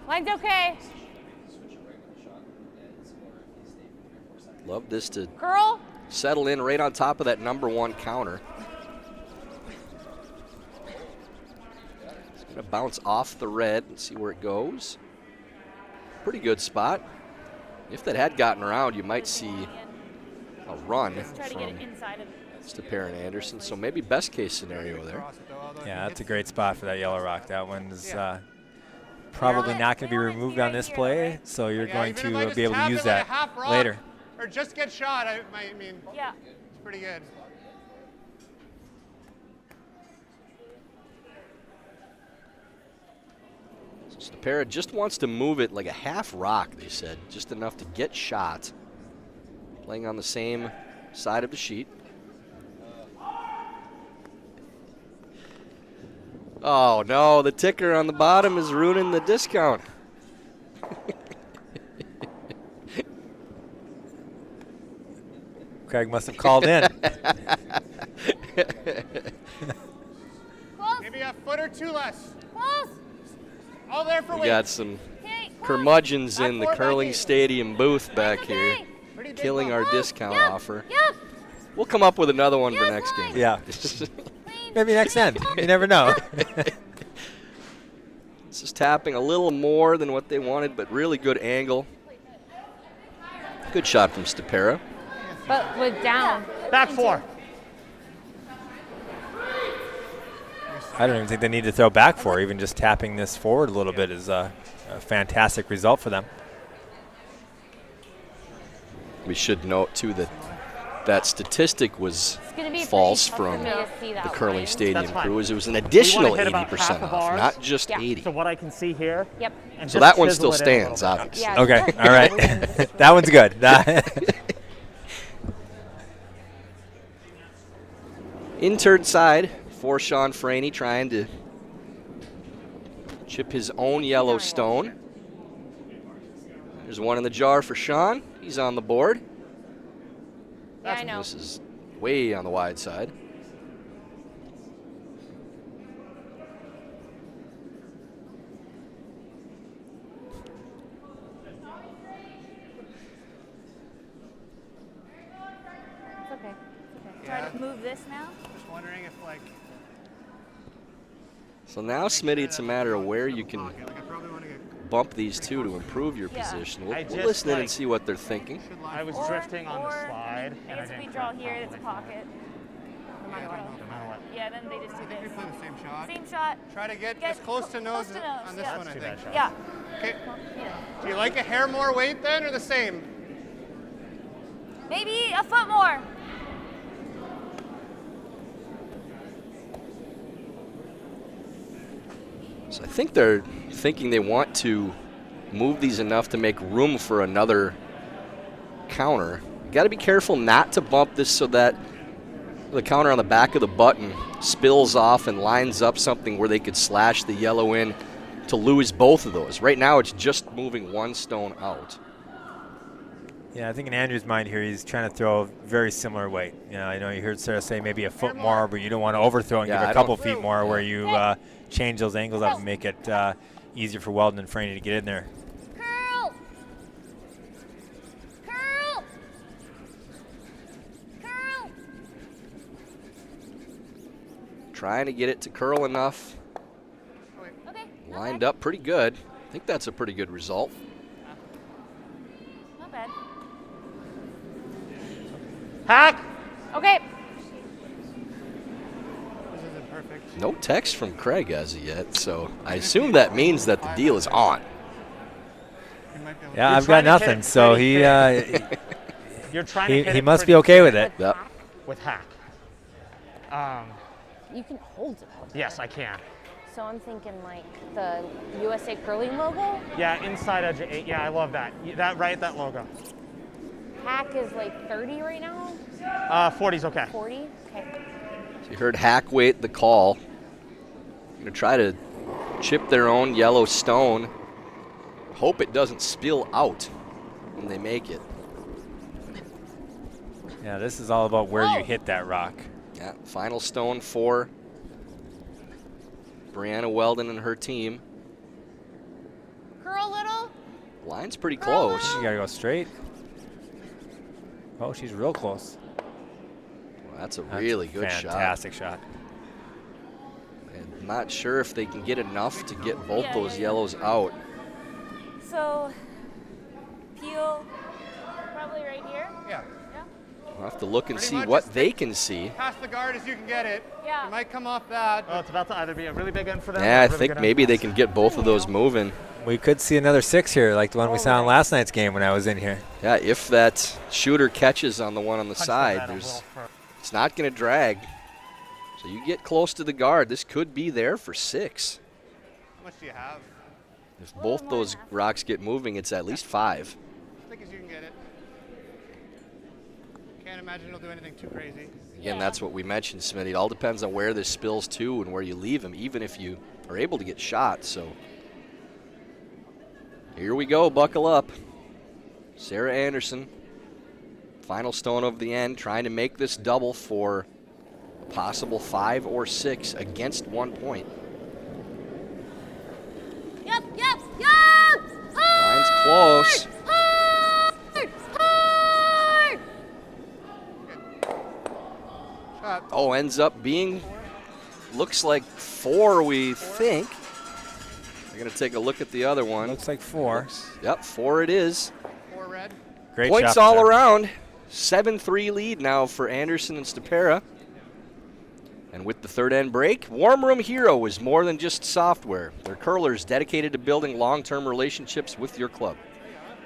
C: Line's okay.
A: Love this to
C: Curl.
A: settle in right on top of that number 1 counter. It's going to bounce off the red and see where it goes. Pretty good spot. If that had gotten around, you might see a run
C: Let's try to get
A: from
C: it inside of
A: Stopera and Anderson. So maybe best case scenario there.
D: Cross it, though, although if
B: Yeah,
D: he
B: that's a
D: hits-
B: great spot for that yellow rock. That one is
D: Yeah.
B: probably
C: We
B: not going to be
C: want it to
B: removed
C: be
B: on
C: right
B: this
C: here,
B: play,
C: right?
B: so you're
D: Yeah,
B: going
D: even if I
B: to
D: just
B: be able to
D: tapped
B: use
D: it like a
B: that
D: half rock,
B: later.
D: Or just get shot, I mean,
C: Yeah.
D: it's pretty good.
A: Stopera just wants to move it like a half rock, they said, just enough to get shot. Playing on the same side of the sheet. Oh no, the ticker on the bottom is ruining the discount.
B: Craig must have called in.
C: Close.
D: Maybe a foot or 2 less.
C: Close.
D: All there for
A: We
D: weight.
A: got some
C: Okay. Close.
A: curmudgeons in the
D: Back 4,
A: curling
D: back 8.
A: stadium booth back
C: That's
A: here,
C: okay.
D: Pretty big
A: killing
D: bump.
A: our
C: Close.
A: discount
C: Yep.
A: offer.
C: Yep.
A: We'll come up with another one for
C: Yes,
A: next
C: fine.
A: game.
B: Yeah.
C: Clean.
B: Maybe next end. You never know.
A: This is tapping a little more than what they wanted, but really good angle. Good shot from Stopera.
C: But with down.
D: Back 4.
B: I don't even think they need to throw back 4. Even just tapping this forward a little bit is a fantastic result for them.
A: We should note, too, that statistic was false from the curling stadium crew. It was an additional 80% off, not just 80.
D: So what I can see here.
C: Yep.
D: And
A: So
D: just
A: that one
D: chisel
A: still
D: it in a little
A: stands,
D: bit.
A: obviously.
C: Yeah.
B: Okay, all right. That one's good.
A: Intern side for Sean Franey, trying to chip his own yellow stone. There's one in the jar for Sean. He's on the board.
C: Yeah, I know.
A: This is way on the wide side.
C: It's okay.
F: Yeah.
C: Try to move this now.
F: Just wondering if, like,
A: So now, Smitty, it's a matter of where you can
F: like I probably want to get
A: bump these two to improve your
C: Yeah.
A: position.
D: I
A: We'll
D: just,
A: listen in and
D: like-
A: see what they're thinking.
D: I was
C: Or-
D: drifting on the
C: or,
D: slide.
C: I
D: and
C: guess if we
D: didn't
C: draw
D: correct
C: here, it's a
D: properly.
C: pocket. No matter what.
D: No matter what.
C: Yeah, then they just do
F: I think we
C: this.
F: play the same shot.
C: Same shot.
F: Try to get
C: Get
F: as close to nose,
C: close to nose,
F: on this
C: yeah.
F: one, I
D: Too
F: think.
D: bad shot.
C: Yeah.
F: Okay.
C: Yeah.
F: Do you like a hair more weight then, or the same?
C: Maybe a foot more.
A: So I think they're thinking they want to move these enough to make room for another counter. You got to be careful not to bump this so that the counter on the back of the button spills off and lines up something where they could slash the yellow in to lose both of those. Right now it's just moving one stone out.
B: Yeah, I think in Andrew's mind here, he's trying to throw a very similar weight. You know, I know you heard Sarah say maybe a foot more, but you don't want to overthrow and
A: Yeah,
B: give
A: I
B: a couple
A: don't-
B: feet more where you change those angles up and make it easier for Weldon and Franey to get in there.
C: Curl. Curl. Curl.
A: Trying to get it to curl enough.
C: Okay.
A: Lined up pretty good. I think that's a pretty good result.
C: Not bad.
D: Hack!
C: Okay.
F: This isn't perfect.
A: No text from Craig as of yet, so I assume that means that the deal is on.
F: You might be able
B: Yeah,
D: You're
B: I've got
D: trying to hit
B: nothing,
D: it
B: so
D: pretty You're trying to hit
B: he
D: it
B: must be
D: pretty
B: okay with it.
A: Yep.
D: with hack.
C: You can hold it.
D: Yes, I can.
C: So I'm thinking like the USA Curling logo.
D: Yeah, inside edge of 8. Yeah, I love that. That logo.
C: Hack is like 30 right now.
D: 40's okay.
C: 40. Okay.
A: So you heard Hack wait the call. Going to try to chip their own yellow stone. Hope it doesn't spill out when they make it.
B: Yeah, this is all about where you hit that rock.
A: Yeah, final stone for BriAnna Weldon and her team.
C: Curl little.
A: Line's pretty close.
B: You got to go straight. Oh, she's real close.
A: Well, that's a
B: That's
A: really
B: a
A: good shot.
B: fantastic shot.
A: And not sure if they can get enough to get both
C: Yeah,
A: those
C: yeah,
A: yellows out.
C: So peel probably right here.
F: Yeah.
A: We'll have to look and
F: Pretty
A: see
F: much
A: what
F: just
A: they
F: stick
A: can see.
F: Past the guard as you can get it.
C: Yeah.
F: It might come off that.
D: Oh, it's about to either be a really big end for them. or
A: Yeah,
D: a
A: I
D: really
A: think
D: good end
A: maybe
D: for
A: they
D: us.
A: can get both of those moving.
B: We could see another 6 here, like the one we saw in last night's game when I was in here.
A: Yeah, if that shooter catches on the one on the
D: Punch
A: side,
D: that a
A: there's
D: little further.
A: it's not going to drag. So you get close to the guard. This could be there for 6.
F: How much do you have?
A: If both those rocks get moving, it's at least 5.
F: As thick as you can get it. Can't imagine it'll do anything too crazy.
A: Again, that's what we mentioned, Smitty. It all depends on where this spills to and where you leave them, even if you are able to get shot. So here we go. Buckle up. Sarah Anderson, final stone of the end, trying to make this double for a possible 5 or 6 against 1 point.
C: Yep. Yep. Yep.
A: Line's close.
C: Hard. Hard.
F: Shot.
A: Oh, ends up being looks like 4, we think. We're going to take a look at the other one.
B: Looks like 4.
A: Yep, 4 it is.
F: 4 red.
B: Great
A: Points
B: shot
A: all
B: there.
A: around. 7-3 lead now for Anderson and Stopera. And with the third end break, Warm Room Hero is more than just software. They're curlers dedicated to building long-term relationships with your club.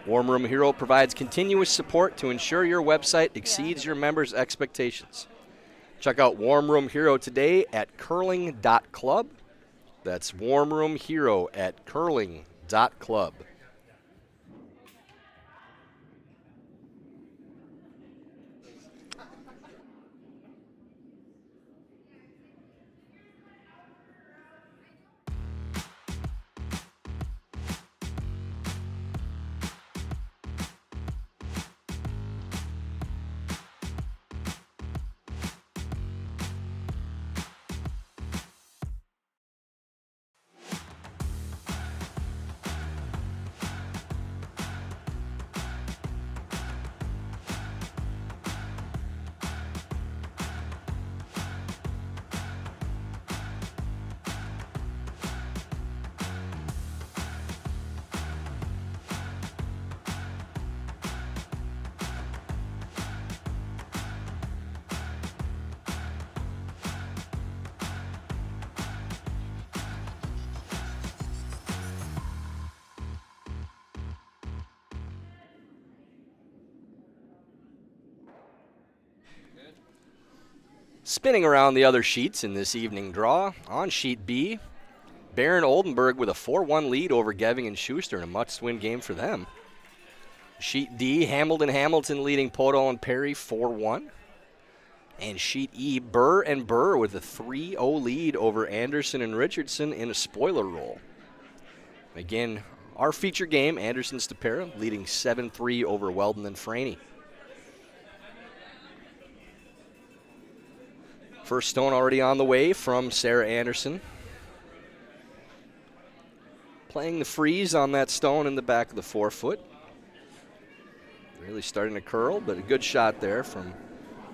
A: Warm Room Hero provides continuous support to ensure your website exceeds your members' expectations. Check out Warm Room Hero today at curling.club. That's Warm Room Hero at curling.club. Spinning around the other sheets in this evening draw, on sheet B, Barron Oldenburg with a 4-1 lead over Geving and Schuster in a must-win game for them. Sheet D, Hamilton leading Podol and Perry 4-1. And sheet E, Burr and Burr with a 3-0 lead over Anderson and Richardson in a spoiler roll. Again, our feature game, Anderson Stopera leading 7-3 over Weldon and Franey. First stone already on the way from Sarah Anderson. Playing the freeze on that stone in the back of the 4-foot. Really starting to curl, but a good shot there from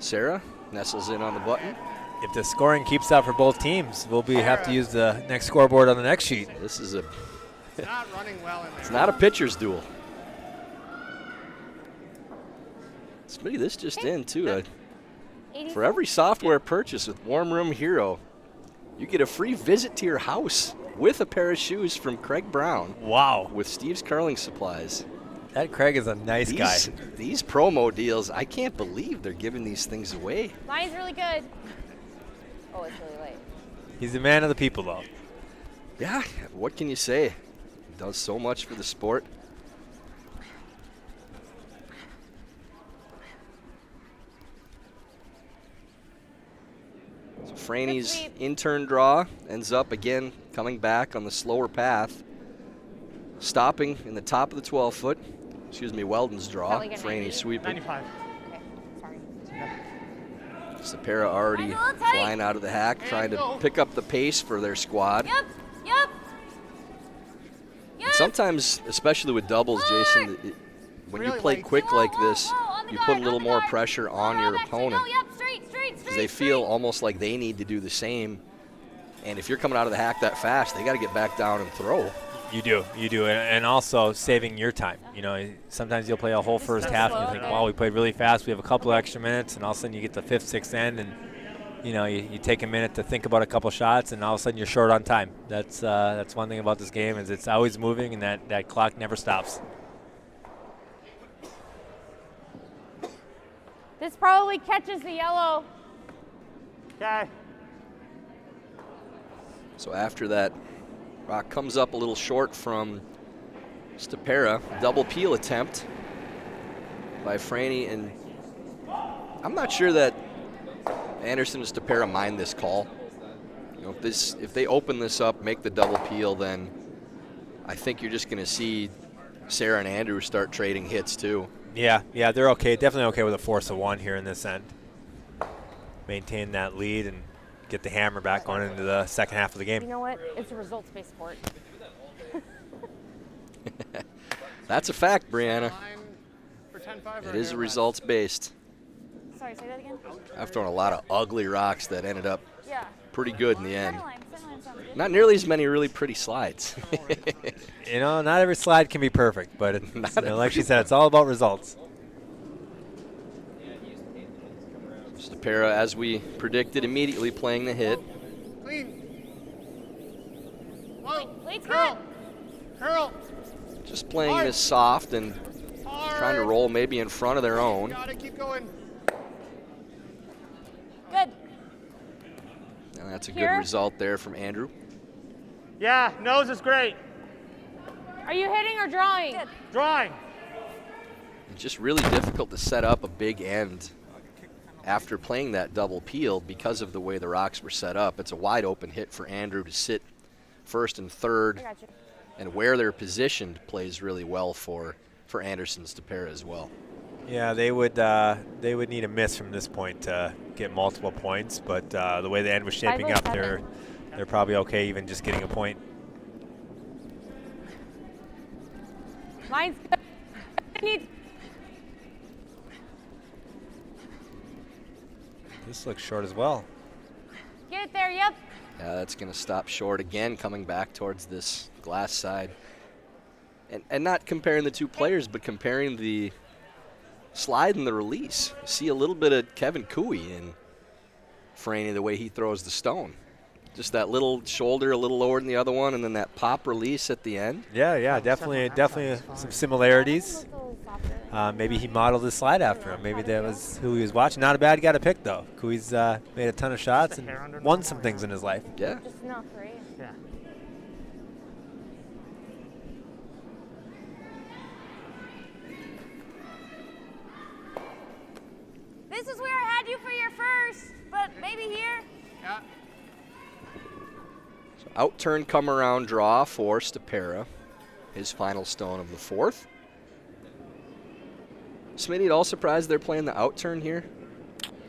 A: Sarah. Nestles in on the button.
B: If the scoring keeps up for both teams, we'll have to use the next scoreboard on the next sheet.
A: This is a
F: It's not running well in there.
A: it's not a pitcher's duel. Smitty, this just in too. For every software purchase with Warm Room Hero, you get a free visit to your house with a pair of shoes from Craig Brown.
B: Wow.
A: With Steve's Curling Supplies.
B: That Craig is a nice guy.
A: These promo deals, I can't believe they're giving these things away.
C: Mine's really good. Oh, it's really late.
B: He's a man of the people, though.
A: Yeah, what can you say? He does so much for the sport. So Franey's intern draw ends up again coming back on the slower path. Stopping in the top of the 12-foot. Weldon's draw. Franey sweeping.
D: 95.
C: Okay, sorry.
A: Stopera already
C: Mine's a little tight.
A: flying out of the hack, trying to pick up the pace for their squad.
C: Yep, yep. Yep.
A: Sometimes, especially with doubles, Jason, when you
F: Really
A: play
F: light.
A: quick like this,
C: on the
A: you
C: guard,
A: put a little
C: on the
A: more
C: guard.
A: pressure on your opponent
C: Yep, straight.
A: because they feel almost like they need to do the same. And if you're coming out of the hack that fast, they got to get back down and throw.
B: You do, and also saving your time. You know, sometimes you'll play a whole first half and you think, wow, we played really fast. We have a couple of extra minutes, and all of a sudden you get the 5th, 6th end, and you take a minute to think about a couple shots, and all of a sudden you're short on time. That's one thing about this game is it's always moving, and that clock never stops.
C: This probably catches the yellow.
D: Okay.
A: So after that, rock comes up a little short from Stopera. Double peel attempt by Franey, and I'm not sure that Anderson and Stopera mind this call. If they open this up, make the double peel, then I think you're just going to see Sarah and Andrew start trading hits too.
B: Yeah, they're okay. Definitely okay with a force of 1 here in this end. Maintain that lead and get the hammer back going into the second half of the
C: You
B: game.
C: know what? It's a results-based sport.
A: That's a fact, BriAnna.
F: Line for 10-5
A: It is a results-based.
C: So Sorry, say that again?
A: I've thrown a lot of ugly rocks that ended up
C: Yeah.
A: pretty good in the end.
C: Center line sounds good.
A: Not nearly as many really pretty slides.
B: You know, not every slide can be perfect, but like she said, it's all about results.
A: Stopera, as we predicted, immediately playing the hit.
F: Clean. Whoa.
C: Late's
F: Curl.
C: good.
F: Curl.
A: Just playing this soft and
F: Hard.
A: trying to roll maybe in front of their own.
F: Gotta keep going.
C: Good.
A: And that's a good
C: Here.
A: result there from Andrew.
D: Yeah, nose is great.
C: Are you hitting or drawing? Good.
D: Drawing.
A: It's just really difficult to set up a big end after playing that double peel because of the way the rocks were set up. It's a wide open hit for Andrew to sit first and third,
C: I got you.
A: and where they're positioned plays really well for Anderson Stopera as well.
B: Yeah, they would need a miss from this point to get multiple points, but the way the end was shaping up, they're probably okay even just getting a point.
C: Mine's good. I need.
B: This looks short as well.
C: Get it there, yep.
A: Yeah, that's going to stop short again, coming back towards this glass side. And not comparing the two players, but comparing the slide and the release. You see a little bit of Kevin Cooey in Franey, the way he throws the stone. Just that little shoulder a little lower than the other one, and then that pop release at the end.
B: Yeah, definitely some similarities. Maybe he modeled his slide after him. Maybe that was who he was watching. Not a bad guy to pick, though. Cooey's made a ton of shots and won some things in his life.
A: Yeah.
C: Just enough, right?
D: Yeah.
C: This is where I had you for your first, but maybe here.
F: Yeah.
A: So out turn, come around draw for Stopera. His final stone of the fourth. Smitty, at all surprised they're playing the out turn here?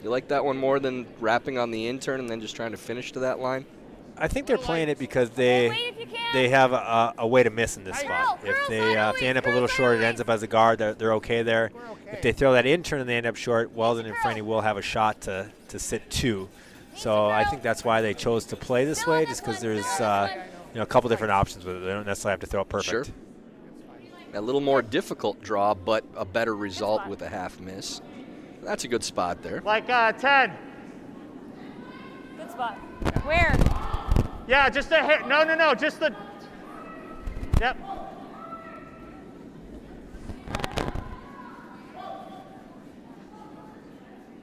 A: You like that one more than wrapping on the in turn and then just trying to finish to that line?
B: I think they're playing it because
C: Wait if you can.
B: they have a way to miss in this spot. If they end up a little short, it ends up as a guard. They're okay there. If they throw that in turn and they end up short, Weldon and Franey will have a shot to sit two. So I think that's why they chose to play this way, just because there's a couple different options with it. They don't necessarily have to throw it perfect.
A: Sure. A little more difficult draw, but a better result with a half miss. That's a good spot there.
D: Like 10.
C: Good spot. Where?
D: Yeah, just a hit. No, just the. Yep.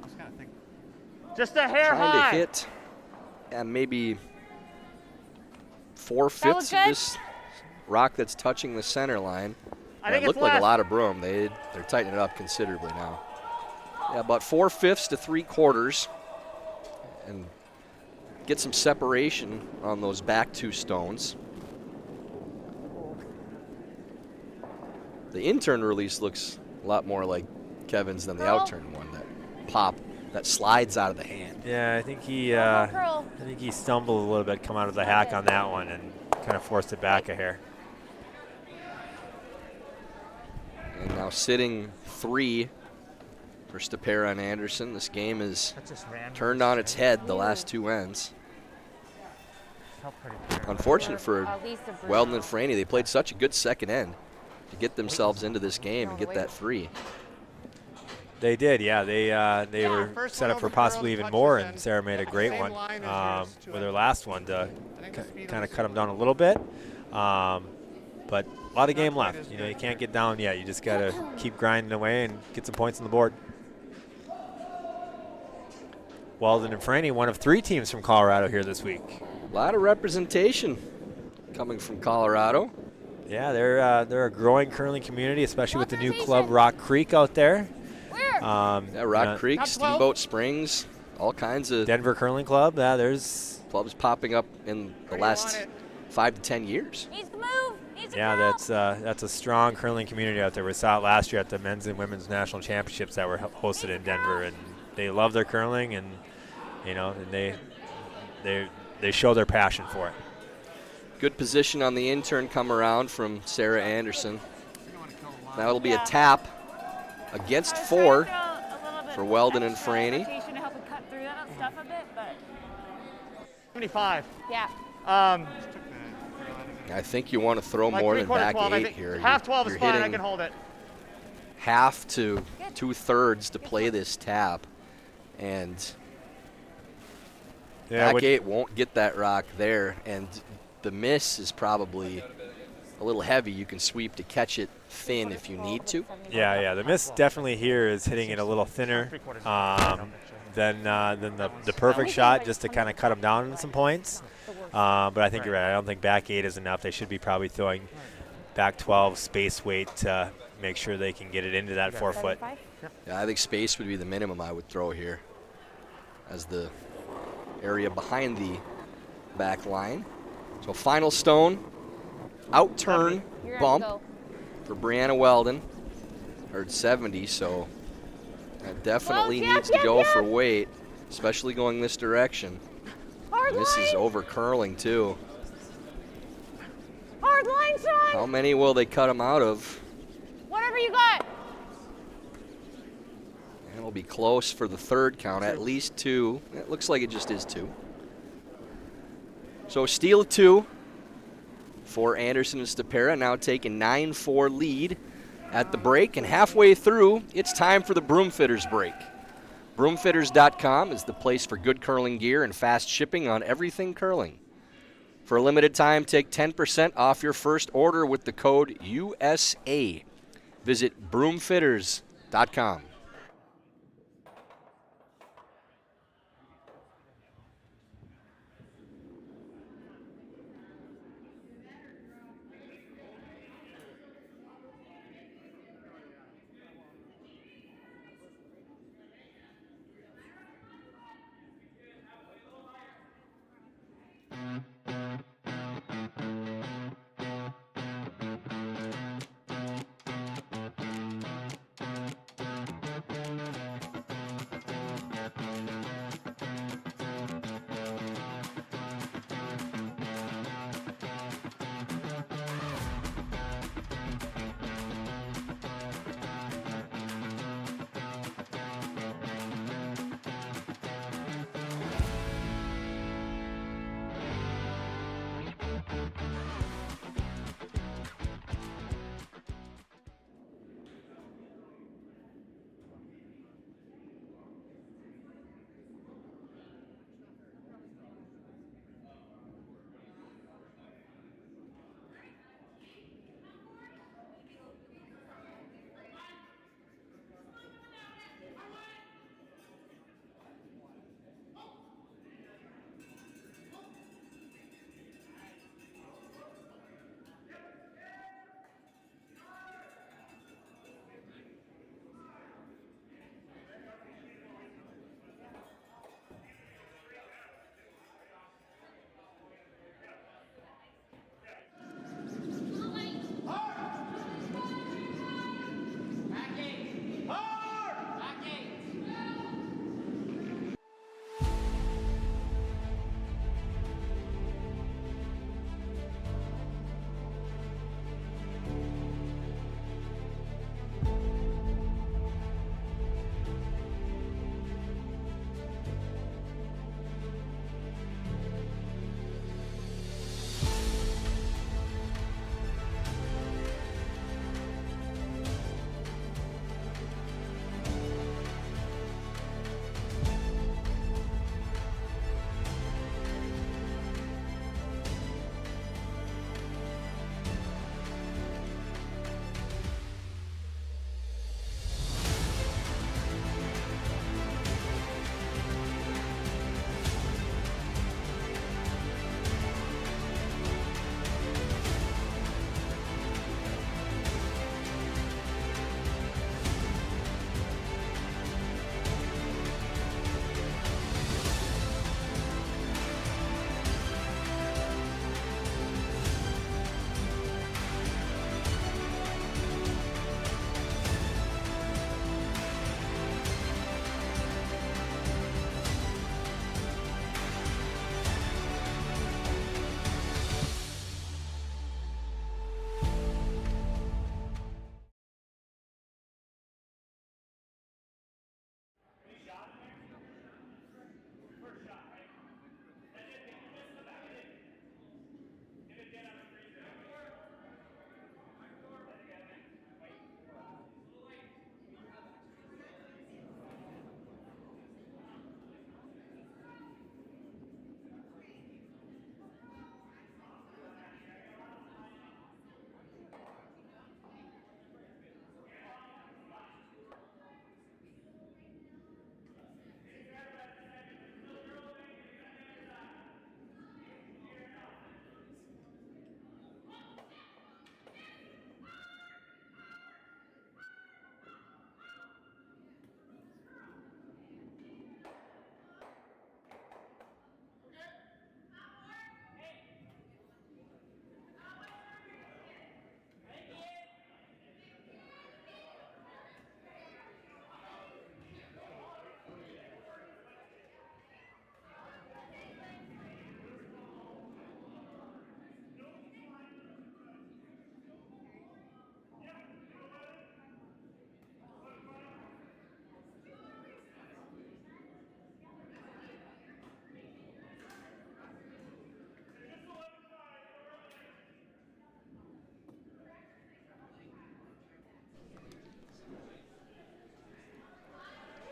F: I was kind of thinking.
D: Just a hair
A: Trying
D: high.
A: to hit maybe
C: That was
A: 4/5 of
C: good.
A: this rock that's touching the center line.
D: I think
A: It
D: it's
A: looked like a
D: less.
A: lot of broom. They're tightening it up considerably now. Yeah, about 4/5 to 3/4, and get some separation on those back two stones. The in-turn release looks a lot more like Kevin's than the
C: Curl.
A: out-turn one. That pop that slides out of the hand.
B: Yeah, I think he
C: Curl.
B: stumbled a little bit, come out of the hack on that one, and kind of forced it back a hair.
A: And now sitting 3 for Stopera and Anderson. This game is
D: That's just random.
A: turned on its head the last two ends.
D: Felt pretty clear.
A: Unfortunate for
C: At least a
A: Weldon and Franey. They played such a good second end to get themselves into this game and get that 3.
B: They did, yeah. They were
F: First
B: set
F: one
B: up for
F: over
B: possibly
F: curls,
B: even
F: touches,
B: more,
F: and
B: and Sarah made a great
F: same
B: one
F: line as yours,
B: with her last one to
F: think the speed
B: kind
F: of
B: of cut them down a little bit. But a lot of game left. You know, you can't get down yet. You just got to keep grinding away and get some points on the board. Weldon and Franey, one of 3 teams from Colorado here this week.
A: A lot of representation coming from Colorado.
B: Yeah, they're a growing curling community, especially with the new club Rock Creek out there.
C: Where?
A: Yeah, Rock Creek,
F: Top 12.
A: Steamboat Springs, all kinds of
B: Denver Curling Club. Yeah, there's
A: clubs popping up in the last 5 to 10 years.
C: Needs to move. Needs to
B: Yeah,
C: curl.
B: that's a strong curling community out there. We saw it last year at the men's and women's national championships that were hosted in Denver, and they love their curling, and and they show their passion for it.
A: Good position on the in-turn come around from Sarah Anderson. Now it'll be a tap against 4. for Weldon and Franey.
C: To help it cut through that stuff a bit, but
D: 75.
C: yeah.
A: I think you want to throw
D: Like
A: more than
D: 3/4
A: back
D: 12, I
A: 8
D: think.
A: here.
D: Half 12 is
A: You're
D: fine. I
A: hitting
D: can hold it.
A: half to 2/3 to play this tap, and
B: Yeah,
A: back 8 won't get that rock there, and the miss is probably a little heavy. You can sweep to catch it thin if you need to.
B: yeah. The miss definitely here is hitting it a little thinner than the perfect shot, just to kind of cut them down in some points. But I think you're right. I don't think back 8 is enough. They should be probably throwing back 12 space weight to make sure they can get it into that 4 foot.
A: Yeah, I think space would be the minimum I would throw here as the area behind the back line. So final stone, out turn,
C: You're
A: bump
C: go.
A: for BriAnna Weldon. Heard 70, so that definitely
C: Well,
A: needs to go for weight, especially going this direction.
C: Hard
A: This is
C: line.
A: over curling too.
C: Hard line, Sean.
A: How many will they cut him out of?
C: Whatever you got.
A: And it'll be close for the third count, at least 2. It looks like it just is 2. So steal of 2 for Anderson and Stopera, now taking 9-4 lead at the break. And halfway through, it's time for the Broomfitters break. Broomfitters.com is the place for good curling gear and fast shipping on everything curling. For a limited time, take 10% off your first order with the code USA. Visit broomfitters.com.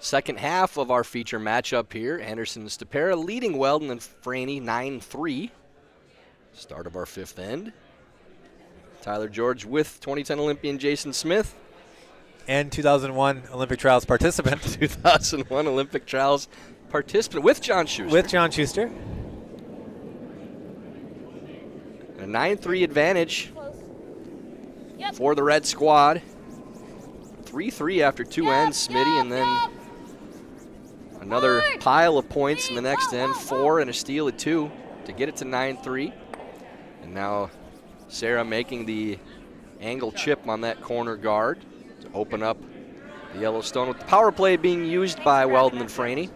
A: Second half of our feature matchup here. Anderson and Stopera leading Weldon and Franey 9-3. Start of our fifth end. Tyler George with 2010 Olympian Jason Smith.
B: And 2001 Olympic Trials participant.
A: 2001 Olympic Trials participant with John Schuster.
B: With John Schuster.
A: A 9-3 advantage
C: Close. Yep.
A: for the red squad. 3-3 after two ends, Smitty, and then another
C: Forward.
A: pile of points in the next
C: Go,
A: end.
C: go, go.
A: 4 and a steal at 2 to get it to 9-3. And now Sarah making the angle chip on that corner guard to open up the Yellowstone, with the power play being used by Weldon and Franey.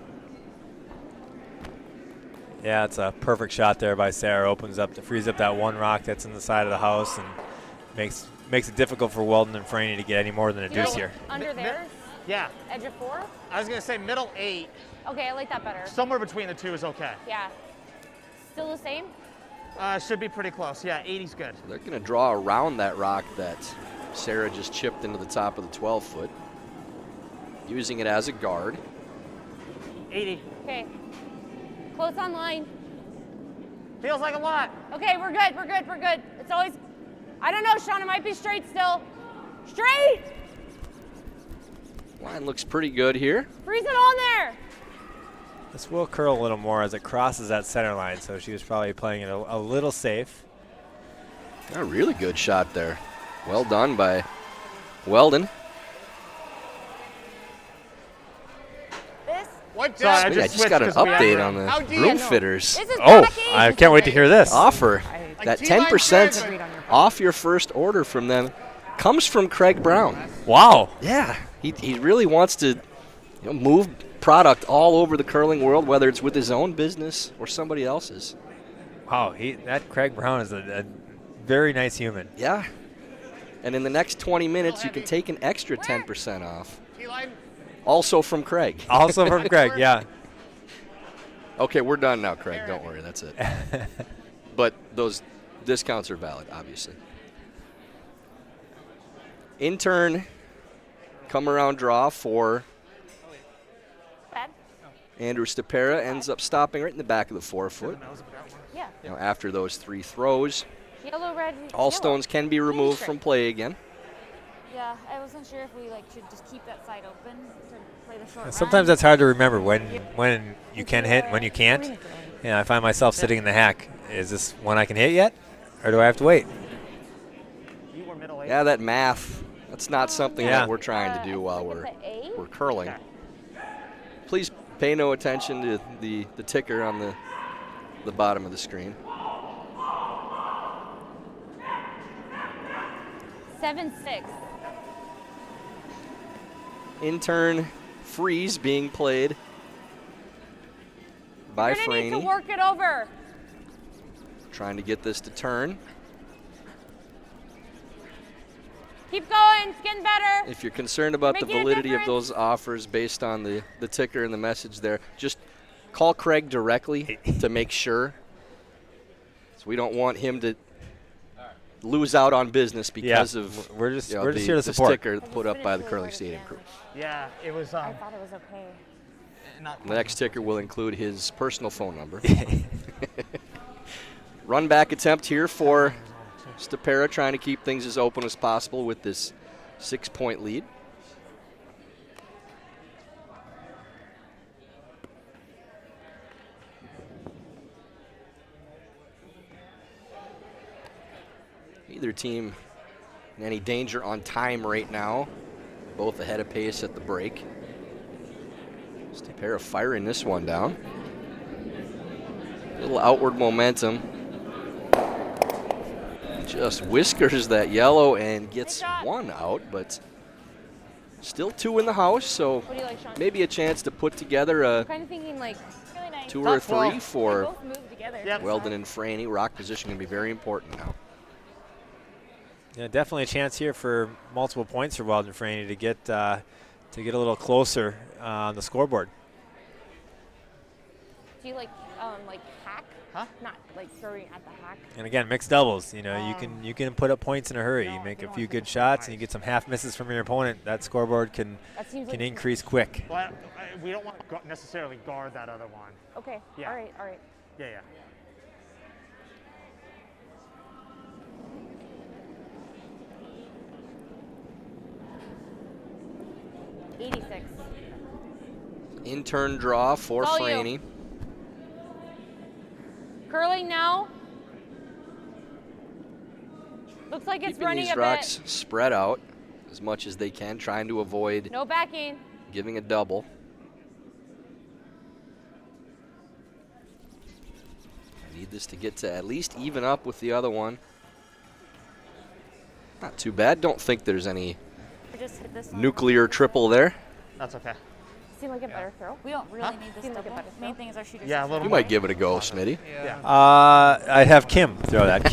B: Yeah, it's a perfect shot there by Sarah. Opens up, frees up that one rock that's in the side of the house, and makes it difficult for Weldon and Franey to get any more than a deuce here.
C: Under there,
D: Yeah.
C: edge of 4.
D: I was going to say middle 8.
C: Okay, I like that better.
D: Somewhere between the two is okay.
C: Yeah. Still the same?
D: Should be pretty close. Yeah, 80's good.
A: They're going to draw around that rock that Sarah just chipped into the top of the 12-foot, using it as a guard.
D: 80.
C: Okay. Close on line.
D: Feels like a lot.
C: Okay, we're good, we're good, we're good. It's always, I don't know, Sean, it might be straight still. Straight!
A: Line looks pretty good here.
C: Freeze it on there.
B: This will curl a little more as it crosses that center line, so she was probably playing it a little safe.
A: A really good shot there. Well done by Weldon.
C: This,
D: What?
A: Smitty, I just got an update on
D: How
A: the
D: deep?
A: room fitters
C: this is
B: Oh,
C: tacky.
B: I can't wait to hear this.
A: offer. That
D: T-line
A: 10%
D: grid.
A: off your first order from them comes from Craig Brown.
B: Wow.
A: Yeah, he really wants to move product all over the curling world, whether it's with his own business or somebody else's.
B: Wow, that Craig Brown is a very nice human.
A: Yeah. And in the next 20 minutes, you can take an extra 10% off.
D: T-line.
A: Also from Craig.
B: Also from Craig, yeah.
A: Okay, we're done now, Craig. Don't worry, that's it. But those discounts are valid, obviously. In turn, come around draw for
C: Bad?
A: Andrew Stopera, ends up stopping right in the back of the 4-foot.
C: Yeah.
A: After those 3 throws,
C: Yellow, red,
A: all
C: yellow.
A: stones can be removed from play again.
C: Yeah, I wasn't sure if we should just keep that side open to play the short
B: Sometimes
C: run.
B: that's hard to remember when you can hit, when you can't. I find myself sitting in the hack. Is this one I can hit yet, or do I have to wait?
D: You were middle 8.
A: Yeah, that math, that's not something
B: Yeah.
A: that we're trying to do while
C: I
A: we're
C: think it's a A?
A: curling.
D: Okay.
A: Please pay no attention to the ticker on the bottom of the screen.
C: 7-6.
A: In turn, freeze being played by
C: You're gonna need to
A: Franey,
C: work it over.
A: trying to get this to turn.
C: Keep going, it's getting better.
A: If you're concerned about the
C: Making a
A: validity of
C: difference.
A: those offers based on the ticker and the message there, just call Craig directly to make sure. So we don't want him to lose out on business because of
B: we're just
A: the,
B: here to
A: the
B: support.
A: sticker put up by the curling stadium crew.
D: Yeah, it was.
C: I thought it was okay.
D: Not
A: The next ticker will include his personal phone number. Run back attempt here for Stopera, trying to keep things as open as possible with this 6-point lead. Neither team in any danger on time right now. Both ahead of pace at the break. Stopera firing this one down. Little outward momentum. Just whiskers that yellow and gets one out, but still 2 in the house, so
C: What do you like, Sean?
A: maybe a chance to put together a
C: I'm kind of thinking like really nice.
A: 2 or
D: Top 12.
A: 3 for
C: They both move together.
D: Yep.
A: Weldon and Franey. Rock position can be very important now.
B: Yeah, definitely a chance here for multiple points for Weldon and Franey to get a little closer on the scoreboard.
C: Do you like hack?
D: Huh?
C: Not like throwing at the hack.
B: And again, mixed doubles. You know, you can put up points in a hurry. You make a few good shots, and you get some half misses from your opponent. That scoreboard can increase quick.
D: Well, we don't want to necessarily guard that other one.
C: Okay.
D: Yeah.
C: All right.
D: Yeah, yeah.
C: $86.
A: In-turn draw for
C: It's all you.
A: Franey.
C: Curling now. Looks like it's
A: Keeping
C: running
A: these
C: a
A: rocks
C: bit.
A: spread out as much as they can, trying to avoid
C: No backing.
A: giving a double. I need this to get to at least even up with the other one. Not too bad. Don't think there's any
C: Just hit this one.
A: nuclear triple there.
D: That's okay.
C: Seem like a better throw.
G: We don't really need this
C: Seems like a
G: double.
C: better
G: Main
C: throw.
G: thing is our shooters.
D: Yeah, a little
A: You
D: more.
A: might give it a go, Smitty.
D: Yeah.
B: I'd have Kim throw that.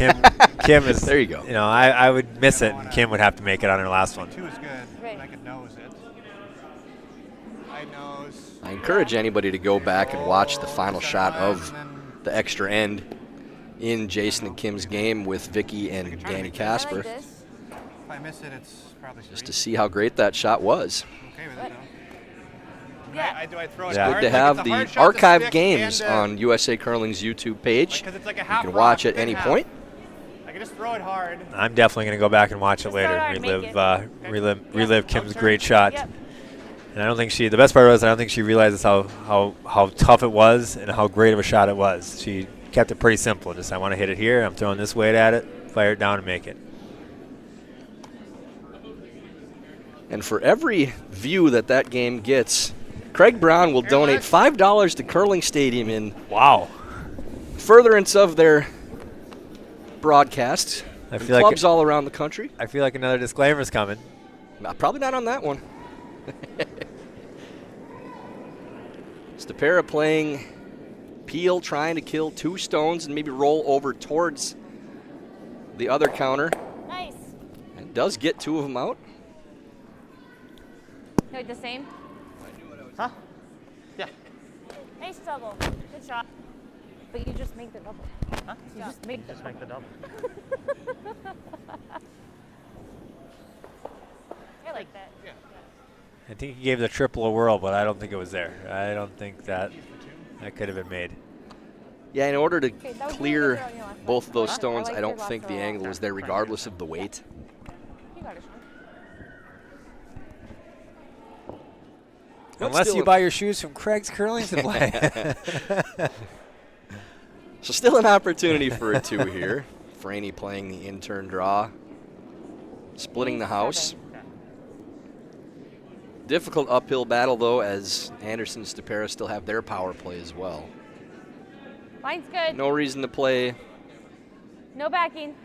B: Kim is.
A: There you go.
B: You know, I would miss it, and Kim would have to make it on her last one.
F: 2 is good,
C: Right.
F: and I could nose it. I nose.
A: I encourage anybody to go back and watch the final shot of the extra end in Jason and Kim's game with Vicky and Danny
C: I like
A: Casper,
C: this.
F: If I miss it, it's probably 3.
A: just to see how great that shot was.
F: Okay with it, though.
G: Yeah.
F: Do I throw it
B: Yeah.
F: hard?
A: Good to
F: Like,
A: have
F: it's a
A: the
F: hard shot to
A: archived
F: stick
A: games
F: and,
A: on USA Curling's YouTube page.
F: Because it's like a
A: You
F: half
A: can
F: rock,
A: watch at
F: big
A: any
F: half.
A: point.
F: I can just throw it hard.
B: I'm definitely going to go back and watch it
C: Just throw it
B: later.
C: hard and make
B: Relive Kim's great shot.
C: Yep.
B: And I don't think the best part was I don't think she realizes how tough it was and how great of a shot it was. She kept it pretty simple. Just, I want to hit it here. I'm throwing this weight at it, fire it down and make it.
A: And for every view that game gets, Craig Brown will donate $5 to Curling Stadium in furtherance of their broadcasts
B: I
A: in
B: feel like
A: clubs all around the country.
B: I feel like another disclaimer's coming.
A: Probably not on that one. Stopera playing Peel, trying to kill 2 stones and maybe roll over towards the other counter.
C: Nice.
A: And does get 2 of them out.
C: You like the same?
D: Huh? Yeah.
C: Nice double. Good shot. But you just make the double.
D: Huh?
C: You just make the
D: Just make the double.
C: I like that.
B: I think he gave the triple a whirl, but I don't think it was there. I don't think that could have been made.
A: Yeah, in order to
C: Okay, that was
A: clear
C: really good on your last
A: both
C: one.
A: those
C: I
A: stones,
C: like
A: I
C: your
A: don't
C: last
A: think the
C: throw.
A: angle was there regardless of the weight.
C: You got it, Sean.
A: But
B: Unless
A: still
B: you buy your shoes from Craig's Curling Supply.
A: So still an opportunity for a 2 here. Franey playing the in-turn draw. Splitting the house. Difficult uphill battle, though, as Anderson and Stopera still have their power play as well.
C: Line's good.
A: No reason to play
C: No backing.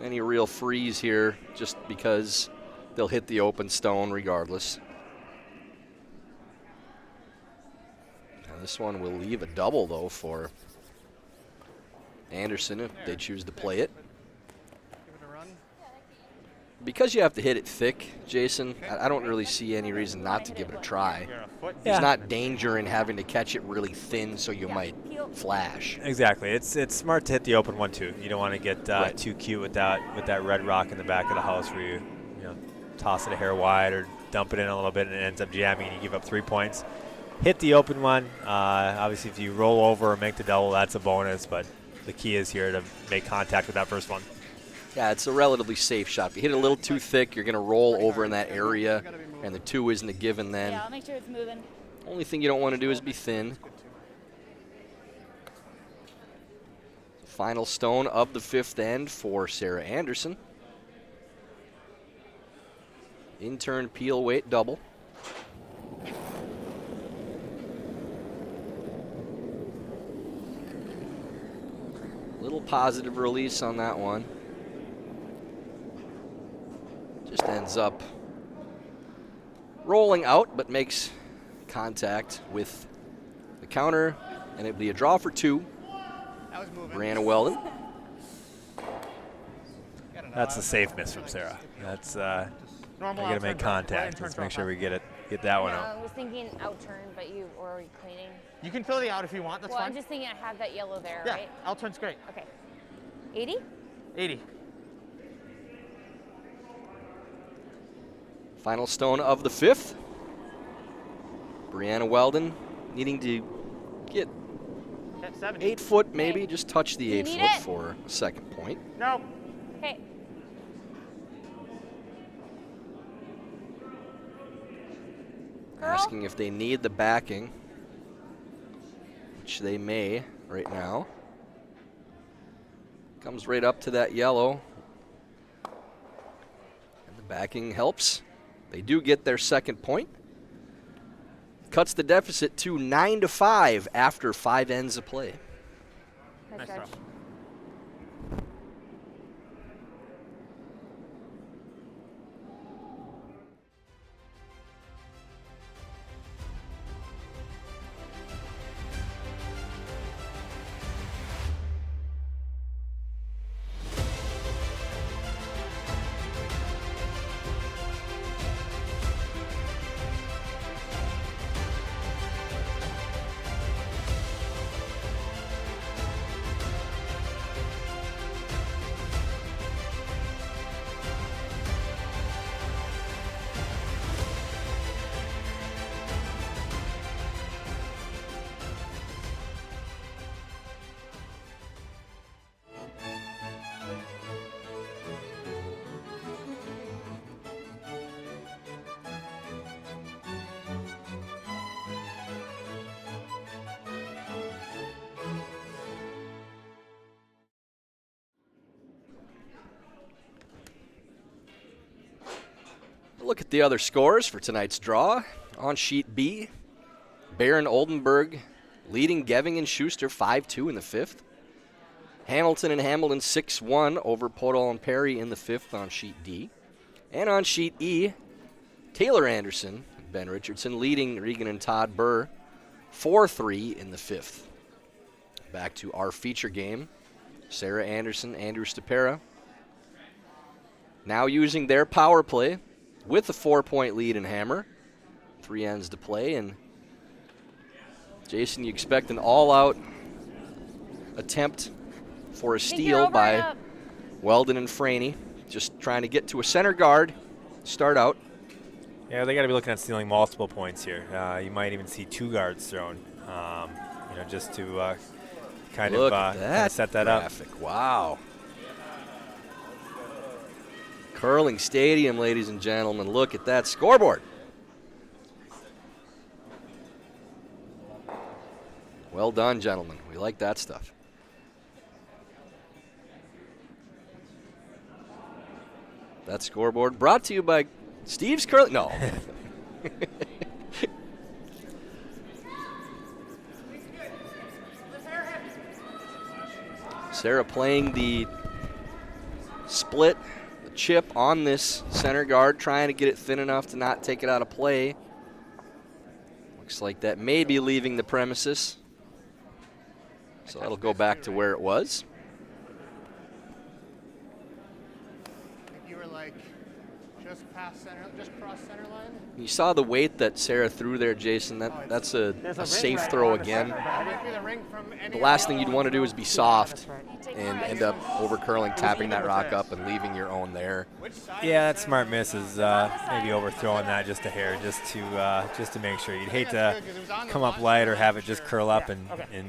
A: any real freeze here, just because they'll hit the open stone regardless. Now this one will leave a double, though, for Anderson if they choose to play it.
F: Give it a run.
A: Because you have to hit it thick, Jason, I don't really see any reason not to give it a try.
D: You're a foot.
A: There's not danger in having to catch it really thin so you might flash.
B: Exactly. It's smart to hit the open one too. You don't want to get
A: Right.
B: too cute with that red rock in the back of the house where you toss it a hair wide or dump it in a little bit and it ends up jamming and you give up 3 points. Hit the open one. Obviously, if you roll over or make the double, that's a bonus. But the key is here to make contact with that first one.
A: Yeah, it's a relatively safe shot. If you hit it a little too thick, you're going to roll over in that area, and the 2 isn't a given then.
G: Yeah, I'll make sure it's moving.
A: Only thing you don't want to do is be thin. Final stone of the 5th end for Sarah Anderson. In-turn Peel weight double. Little positive release on that one. Just ends up rolling out, but makes contact with the counter, and it'll be a draw for 2.
F: That was moving.
A: BriAnna Weldon.
B: That's a safe miss from Sarah. That's
D: Normal
B: I got to
D: outturn
B: make
D: drop. Right
B: contact.
D: and turn
B: Let's make
D: drop
B: sure we
D: back.
B: get that one out.
C: I was thinking out turn, but you or are you cleaning?
D: You can fill the out if you want. That's
C: Well,
D: fine.
C: I'm just thinking I have that yellow there,
D: yeah,
C: right?
D: out turn's great.
C: Okay. 80?
D: 80.
A: Final stone of the 5th. BriAnna Weldon needing to get
D: Okay, 70.
A: 8 foot, maybe,
C: Okay.
A: just touch the
C: Do you
A: 8
C: need
A: foot
C: it?
A: for a second point.
D: No.
C: Okay. Girl?
A: Asking if they need the backing, which they may right now. Comes right up to that yellow. And the backing helps. They do get their second point. Cuts the deficit to 9-5 after 5 ends of play.
C: Nice
D: Nice
C: stretch.
D: throw.
A: Look at the other scores for tonight's draw. On sheet B, Barron Oldenburg leading Geving and Schuster 5-2 in the 5th. Hamilton and Hamilton 6-1 over Podol and Perry in the 5th on sheet D. And on sheet E, Taylor Anderson and Ben Richardson leading Regan and Todd Burr 4-3 in the 5th. Back to our feature game. Sarah Anderson, Andrew Stopera. Now using their power play with a 4-point lead in hammer. 3 ends to play. And Jason, you expect an all-out attempt for a steal by Weldon and Franey. Just trying to get to a center guard, start out.
B: Yeah, they got to be looking at stealing multiple points here. You might even see 2 guards thrown, just to kind of set that
A: graphic. Up. Wow. Curling Stadium, ladies and gentlemen. Look at that scoreboard. Well done, gentlemen. We like that stuff. That scoreboard brought to you by Steve's Curling. No. Sarah playing the split, the chip on this center guard, trying to get it thin enough to not take it out of play. Looks like that may be leaving the premises. So that'll go back to where it was.
F: I think you were like just past center, just cross center line.
A: You saw the weight that Sarah threw there, Jason. That's a safe throw again. The last thing you'd want to do is be soft and end up over curling, tapping that rock up and leaving your own there.
B: Yeah, that smart miss is maybe overthrowing that just a hair, just to make sure. You'd hate to come up light or have it just curl up and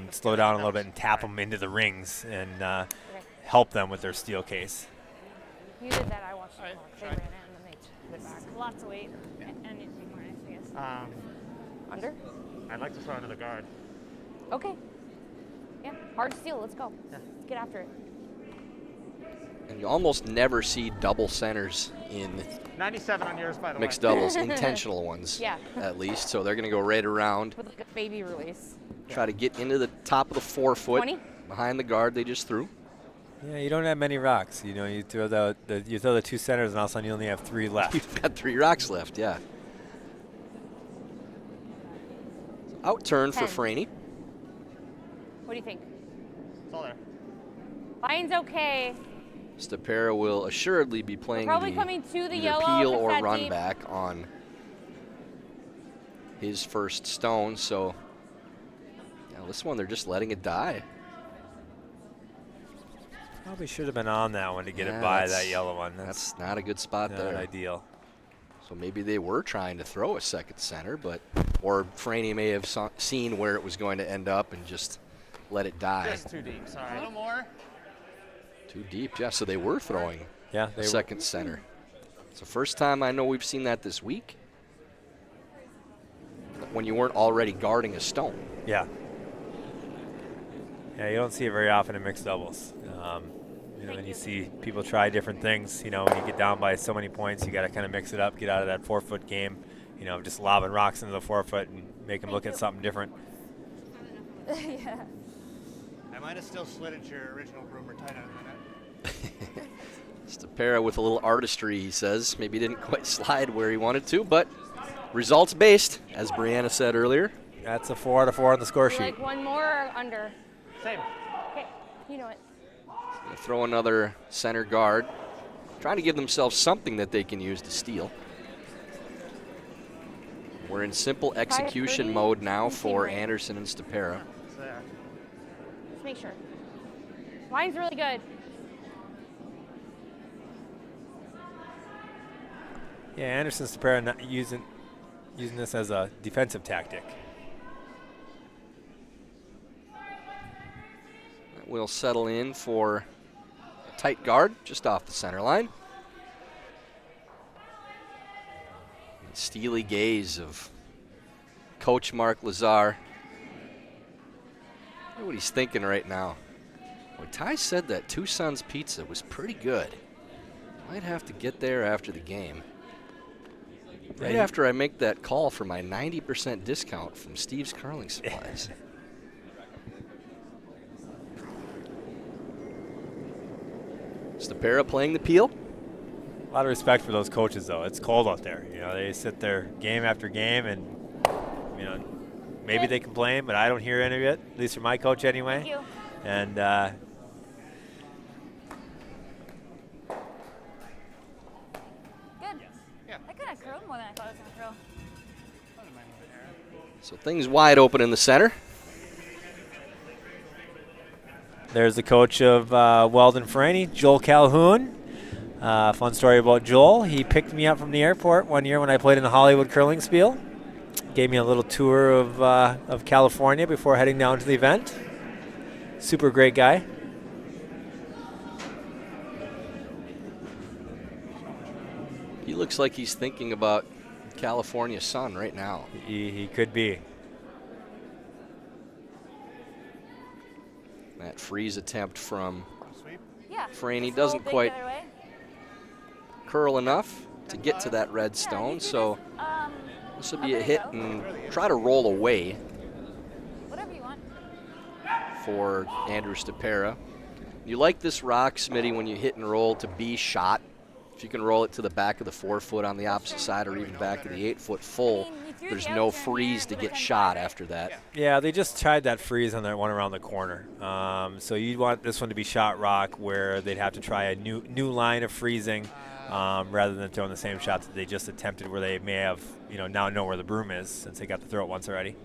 B: slow down a little bit and tap them into the rings and help them with their steel case.
C: You did that. I watched the clock. They ran it and then they put it back.
G: Lots of weight and need to be more nice, I guess.
C: Under?
D: I'd like to throw into the guard.
C: Okay. Yeah, hard steal. Let's go. Let's get after it.
A: And you almost never see double centers in
D: 97 on yours, by the
A: mixed
D: way.
A: doubles, intentional ones,
C: Yeah.
A: at least. So they're going to go right around,
C: With like a baby release.
A: try to get into the top of the 4 foot
C: 20?
A: behind the guard they just threw.
B: Yeah, you don't have many rocks. You know, you throw the 2 centers, and all of a sudden you only have 3 left.
A: You've got 3 rocks left, yeah. Out turn for
C: 10.
A: Franey.
C: What do you think?
D: It's all there.
C: Line's okay.
A: Stopera will assuredly be playing
C: Probably coming to the
A: either
C: yellow
A: peel
C: if it's
A: or
C: that
A: run
C: deep.
A: back on his first stone. So yeah, this one they're just letting it die.
B: Probably should have been on that one to get
A: Yeah,
B: it by
A: that's-
B: that yellow one.
A: That's not a good spot
B: not
A: there.
B: ideal.
A: So maybe they were trying to throw a second center, or Franey may have seen where it was going to end up and just let it die.
D: Just too deep,
F: A
D: sorry.
F: little more.
A: Too deep, yeah. So they were throwing
B: Yeah,
A: a second center. It's the first time I know we've seen that this week. When you weren't already guarding a stone.
B: Yeah. Yeah, you don't see it very often in mixed doubles. You know, when you see people try different things, you know, when you get down by so many points, you got to kind of mix it up, get out of that 4-foot game, you know, just lobbing rocks into the 4-foot and make them look at something different.
C: Yeah.
F: I might have still slid at your original broom or tight on a minute.
A: Stopera with a little artistry, he says. Maybe didn't quite slide where he wanted to, but results based, as BriAnna said earlier.
B: That's a 4 out of 4 on the score sheet.
C: Like one more or under.
D: Same.
C: Okay, you know it.
A: Gonna throw another center guard, trying to give themselves something that they can use to steal. We're in simple execution mode now for Anderson and Stopera.
D: It's there.
C: Let's make sure. Line's really good.
B: Yeah, Anderson Stopera not using this as a defensive tactic.
A: We'll settle in for a tight guard just off the center line. Steely gaze of Coach Mark Lazar. Look what he's thinking right now. Well, Ty said that Tucson's pizza was pretty good. Might have to get there after the game. Right after I make that call for my 90% discount from Steve's Curling Supplies. Stopera playing the peel.
B: A lot of respect for those coaches, though. It's cold out there. You know, they sit there game after game, and you know, maybe they complain, but I don't hear any of it. At least from my coach, anyway.
C: Thank you.
B: And
G: Good.
F: Yeah.
G: That kind of curled more than I thought it was going to curl.
A: So things wide open in the center.
B: there's the coach of Weldon Franey, Joel Calhoun. Fun story about Joel. He picked me up from the airport one year when I played in the Hollywood Curling Spiel. Gave me a little tour of California before heading down to the event. Super great guy.
A: He looks like he's thinking about California sun right now.
B: He could be.
A: That freeze attempt from
F: Sweep.
G: Yeah.
A: Franey
G: Just
A: doesn't
G: roll big
A: quite
G: the other way.
A: curl enough to get to that red
G: Yeah,
A: stone,
G: you
A: so
G: can just,
A: this will
G: oh,
A: be a
G: there you
A: hit
G: go.
A: and try to roll away
G: Whatever you want.
A: for Andrew Stopera. You like this rock, Smitty, when you hit and roll to be shot. If you can roll it to the back of the 4-foot on the opposite side or even back of the 8-foot full,
G: I mean, you threw
A: there's
G: the
A: no
G: outer turn
A: freeze
G: there
A: to
G: with a
A: get
G: 10
A: shot
G: right?
A: after that.
B: Yeah, they just tried that freeze on that one around the corner. So you want this one to be shot rock, where they'd have to try a new line of freezing rather than throwing the same shot that they just attempted, where they may have now know where the broom is since they got to throw it once already.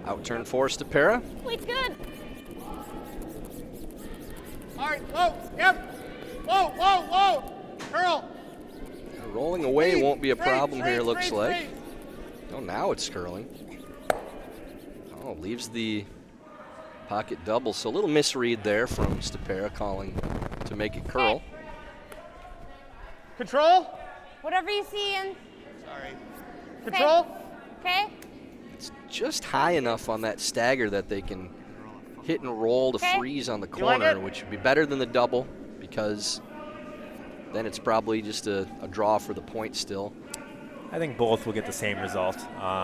A: Out turn for Stopera.
C: Weight's good.
F: All right, whoa, yep. Whoa, whoa, whoa. Curl.
A: Rolling away
F: Freeze,
A: won't be a
F: freeze,
A: problem here,
F: freeze,
A: looks
F: freeze,
A: like.
F: freeze.
A: Oh, now it's curling. Oh, leaves the pocket double. So a little misread there from Stopera calling to make it curl.
D: Control.
C: Whatever you see in.
F: Sorry.
D: Control.
C: Okay.
A: It's just high enough on that stagger that they can hit and roll to
C: Okay.
A: freeze on the
D: You like
A: corner,
D: it?
A: which would be better than the double, because then it's probably just a draw for the point still.
B: I think both will get the same result.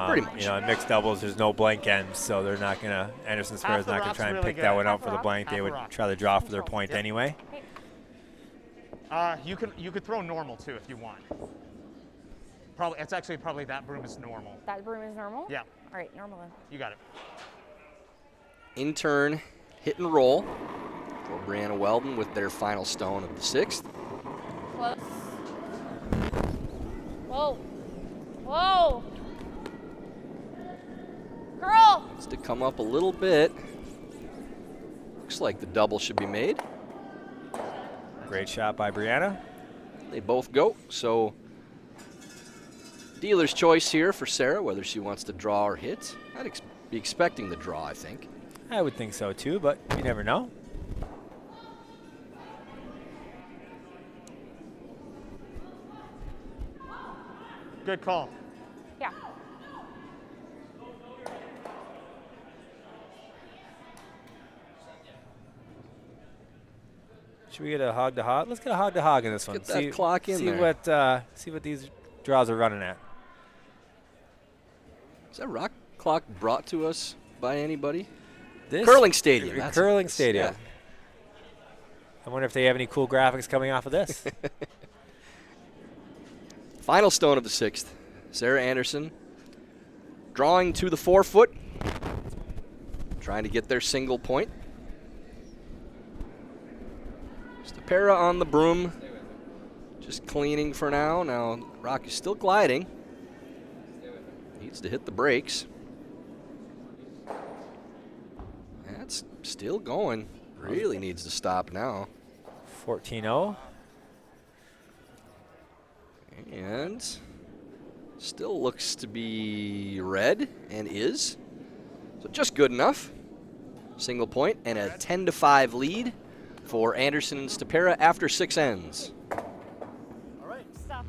A: Pretty much.
B: In mixed doubles, there's no blank ends, so they're not going to, Anderson Stopera's
D: the
B: not going
D: rock's
B: to try and
D: really
B: pick
D: good.
B: that one out
C: Half
B: for
C: a
B: the
C: rock,
B: blank. They
D: half a
B: would
D: rock.
B: try to draw for their point
D: Yep.
B: anyway.
D: You could throw normal too if you want. Probably it's actually probably that broom is normal.
C: That broom is normal?
D: Yeah,
C: All right, normal then.
D: you got it.
A: In turn hit and roll for BriAnna Weldon with their final stone of the 6th.
C: Close. Whoa. Whoa. Girl.
A: Needs to come up a little bit. Looks like the double should be made.
B: Great shot by BriAnna.
A: They both go, so dealer's choice here for Sarah, whether she wants to draw or hit. I'd be expecting the draw, I think.
B: I would think so too, but you never know.
D: Good call.
C: Yeah.
B: Should we get a hog to hog? Let's get a hog to hog in this one.
A: Get that clock in there.
B: See what these draws are running at.
A: Is that rock clock brought to us by anybody?
B: This
A: Curling Stadium. That's what
B: Curling
A: it is.
B: Stadium.
A: Yeah.
B: I wonder if they have any cool graphics coming off of this.
A: Final stone of the 6th. Sarah Anderson drawing to the 4-foot, trying to get their single point. Stopera on the broom, just cleaning for now. Now rock is still gliding. Needs to hit the brakes. That's still going. Really needs to stop now.
B: 14-0.
A: And still looks to be red, and is. So just good enough. Single point and a 10-5 lead for Anderson and Stopera after 6 ends.
C: Stop.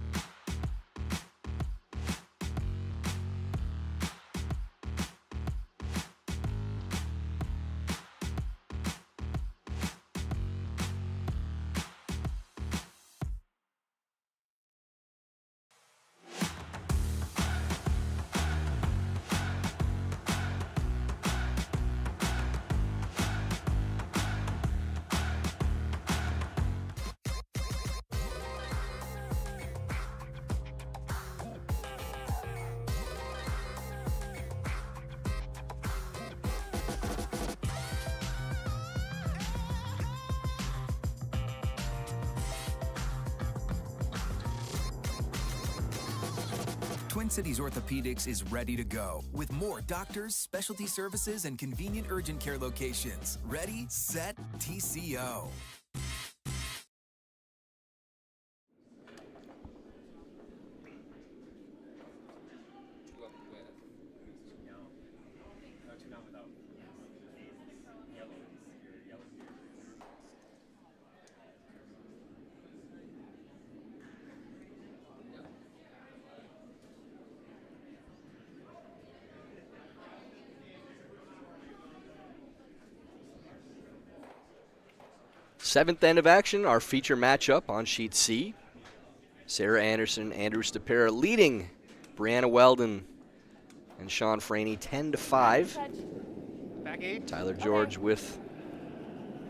E: Twin Cities Orthopedics is ready to go with more doctors, specialty services, and convenient urgent care locations. Ready, set, TCO.
A: Seventh end of action, our feature matchup on sheet C. Sarah Anderson, Andrew Stopera leading BriAnna Weldon and Sean Franey 10-5.
F: Back 8.
A: Tyler George with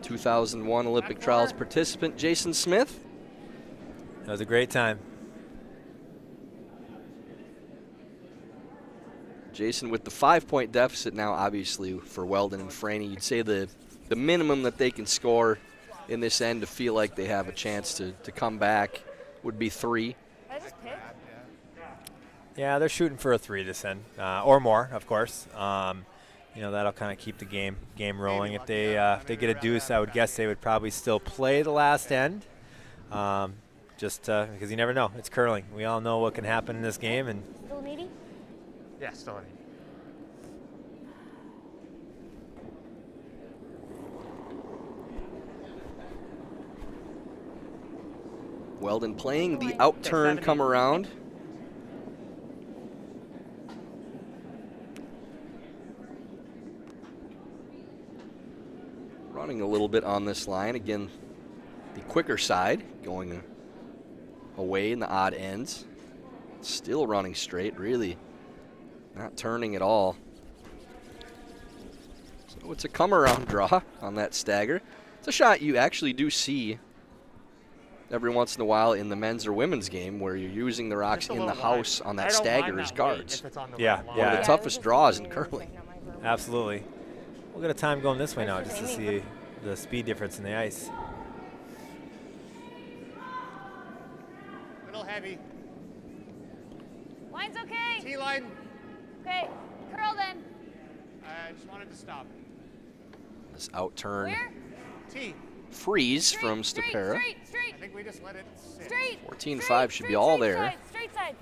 A: 2001 Olympic Trials participant Jason Smith.
B: That was a great time.
A: Jason with the 5-point deficit now, obviously, for Weldon and Franey. You'd say the minimum that they can score in this end to feel like they have a chance to come back would be 3.
C: Did I just pick?
B: Yeah, they're shooting for a 3 this end, or more, of course. You know, that'll kind of keep the game rolling. If they get a deuce, I would guess they would probably still play the last end, just because you never know. It's curling. We all know what can happen in this game, and
C: Still needy?
D: Yeah, still in.
A: Weldon playing the outturn come around. Running a little bit on this line. Again, the quicker side going away in the odd ends. Still running straight, really not turning at all. So it's a come around draw on that stagger. It's a shot you actually do see every once in a while in the men's or women's game where you're using the rocks in the house on that stagger as guards.
B: Yeah,
A: One of the toughest draws in curling.
B: Absolutely. We'll get a time going this way now just to see the speed difference in the ice.
F: Little heavy.
G: Line's okay.
F: T-line.
G: Okay. Curl then.
F: I just wanted to stop.
A: This outturn
G: Where?
F: T.
A: freeze from
G: Straight,
A: Stopera.
G: straight.
F: I think we just let it sit.
G: Straight.
A: 14-5 should be all
G: straight
A: there.
G: Side, straight side.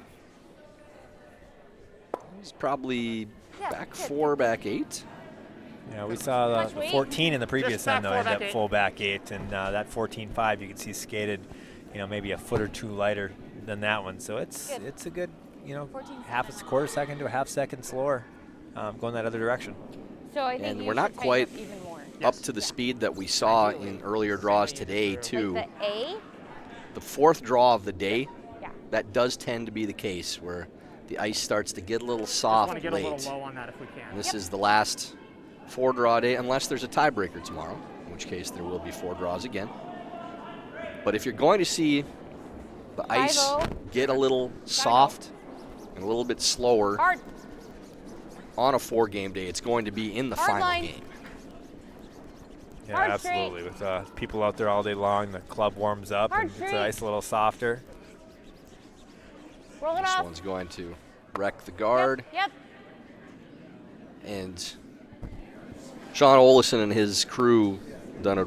A: He's probably
G: Yeah,
A: back
G: good.
A: 4, back 8.
B: Yeah, we saw
G: Much
B: the
G: weight?
B: 14 in the previous
D: Just back
B: end, though,
D: 4,
B: ended
D: back
B: up
D: 8.
B: full back 8, and that 14.5 you can see skated, maybe a foot or two lighter than that one. So it's
G: Good.
B: it's a good,
G: 14
B: half a quarter second to a half second slower going that other direction.
C: So I think
A: And
C: you
A: we're
C: should
A: not
C: tighten
A: quite
C: up even more.
A: up to the speed that we saw in earlier draws today, too.
C: Like the A?
A: The fourth draw of the day,
C: Yeah.
A: that does tend to be the case where the ice starts to get a little
D: Just want to
A: soft
D: get a
A: late.
D: little low on that if we can.
A: And this is the last 4 draw day, unless there's a tiebreaker tomorrow, in which case there will be 4 draws again. But if you're going to see the ice
C: 5-0.
A: get a little soft and a little bit slower
C: Hard.
A: on a 4-game day, it's going to be in the
C: Hard
A: final
C: line.
A: game.
B: Yeah,
C: Hard straight.
B: absolutely. With people out there all day long, the club warms up
C: Hard
B: and gets the
C: straight.
B: ice a little softer.
C: Roll it
A: This
C: off.
A: one's going to wreck the guard.
C: Yep.
A: And Sean Olison and his crew done a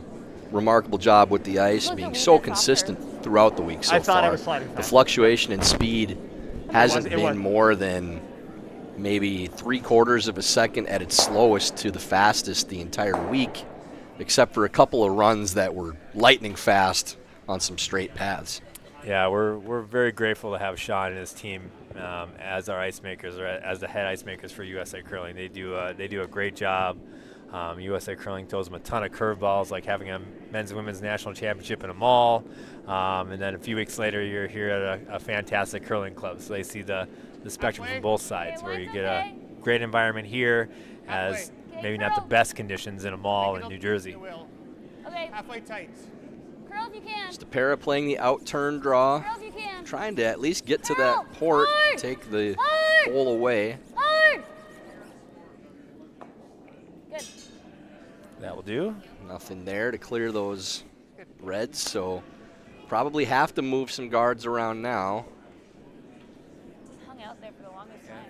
A: remarkable job with the ice,
C: Look,
A: being
C: we
A: so
C: got
A: consistent throughout the week so
D: I thought
A: far.
D: it was sliding
A: The
D: fast.
A: fluctuation in speed hasn't
D: it
A: been
D: was.
A: more than maybe 3/4 of a second at its slowest to the fastest the entire week, except for a couple of runs that were lightning fast on some straight paths.
B: Yeah, we're very grateful to have Sean and his team as our ice makers, or as the head ice makers for USA Curling. They do a great job. USA Curling throws them a ton of curveballs, like having a men's and women's national championship in a mall, and then a few weeks later you're here at a fantastic curling club. So they see the spectrum from both sides, where you get a great environment here, as maybe not the best conditions in a mall in New Jersey.
G: Okay.
F: Halfway tight.
G: Curl if you can.
A: Stopera playing the outturn draw,
G: Curl if you can.
A: trying to at least get to that port,
G: Hard.
A: take the
G: Hard.
A: hole away.
G: Hard. Good.
B: That will do.
A: Nothing there to clear those reds, so probably have to move some guards around now.
G: Hung out there for the longest time.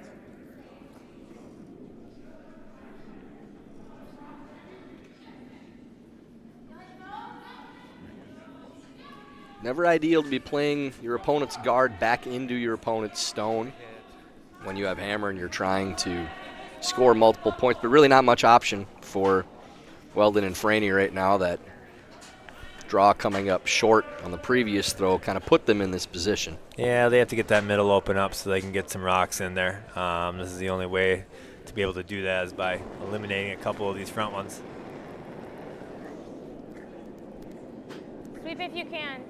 A: Never ideal to be playing your opponent's guard back into your opponent's stone when you have hammer and you're trying to score multiple points, but really not much option for Weldon and Franey right now. That draw coming up short on the previous throw kind of put them in this position.
B: Yeah, they have to get that middle open up so they can get some rocks in there. This is the only way to be able to do that, is by eliminating a couple of these front ones.
C: Sweep if you can.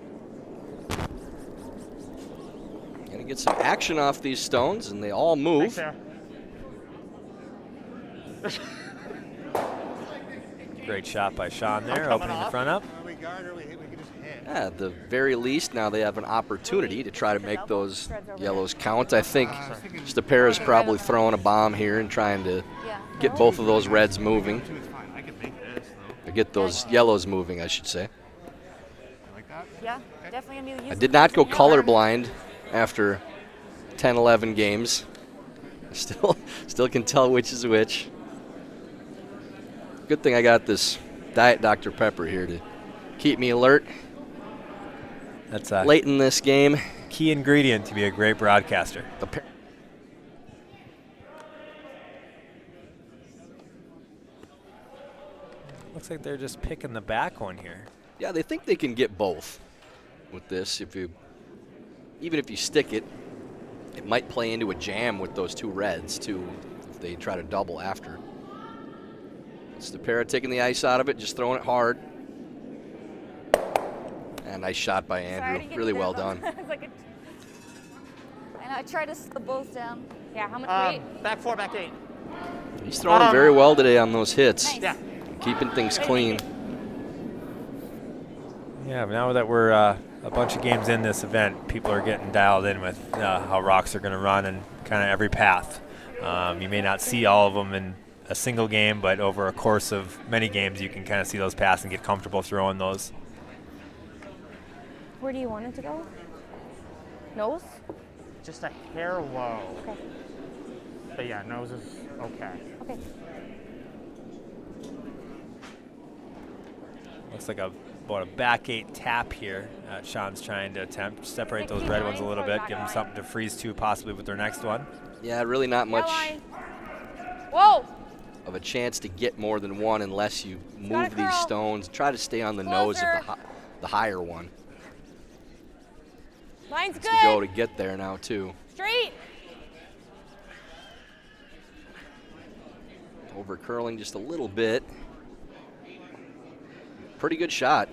A: Gonna get some action off these stones, and they all
D: Thanks,
A: move.
D: Sarah.
B: Great shot by Sean there,
D: Coming
B: opening the
D: off.
B: front up.
F: When we guard or we can just hit.
A: At the very least, now they have an opportunity to try to make those yellows count. I think Stopera's probably throwing a bomb here and trying to
G: Yeah.
A: get both of those reds moving,
F: It's fine. I can make this though.
A: or get those yellows moving, I should say.
F: Like that?
G: Yeah. Definitely gonna be
A: I
G: using
A: did not go
G: yeah.
A: colorblind after 10, 11 games. Still can tell which is which. Good thing I got this Diet Dr. Pepper here to keep me alert
B: That's a
A: late in this game.
B: key ingredient to be a great broadcaster. Looks like they're just picking the back one here.
A: Yeah, they think they can get both with this. Even if you stick it, it might play into a jam with those two reds too if they try to double after. Stopera taking the ice out of it, just throwing it hard. And nice shot by
G: Sorry, I
A: Andrew.
G: didn't get
A: Really
G: you
A: well
G: there,
A: done.
G: but it's like and I tried to slow both down.
C: Yeah, how much weight?
D: Back 4, back 8.
A: He's throwing very well today on those hits,
G: Nice.
D: Yeah.
A: keeping things clean.
B: Yeah, but now that we're a bunch of games in this event, people are getting dialed in with how rocks are going to run and kind of every path. You may not see all of them in a single game, but over a course of many games, you can kind of see those pass and get comfortable throwing those.
C: Where do you want it to go? Nose?
D: Just a hair low.
C: Okay.
D: But yeah, nose is okay.
C: Okay.
B: Looks like about a back 8 tap here. Sean's trying to attempt to separate those red ones a little bit, give them something to freeze to possibly with their next one.
A: Yeah, really not much
C: Whoa!
A: of a chance to get more than one unless you move these stones. Try to stay on the nose of the higher one.
C: Line's
A: It's
C: good.
A: to go to get there now, too.
C: Straight.
A: Over curling just a little bit. Pretty good shot.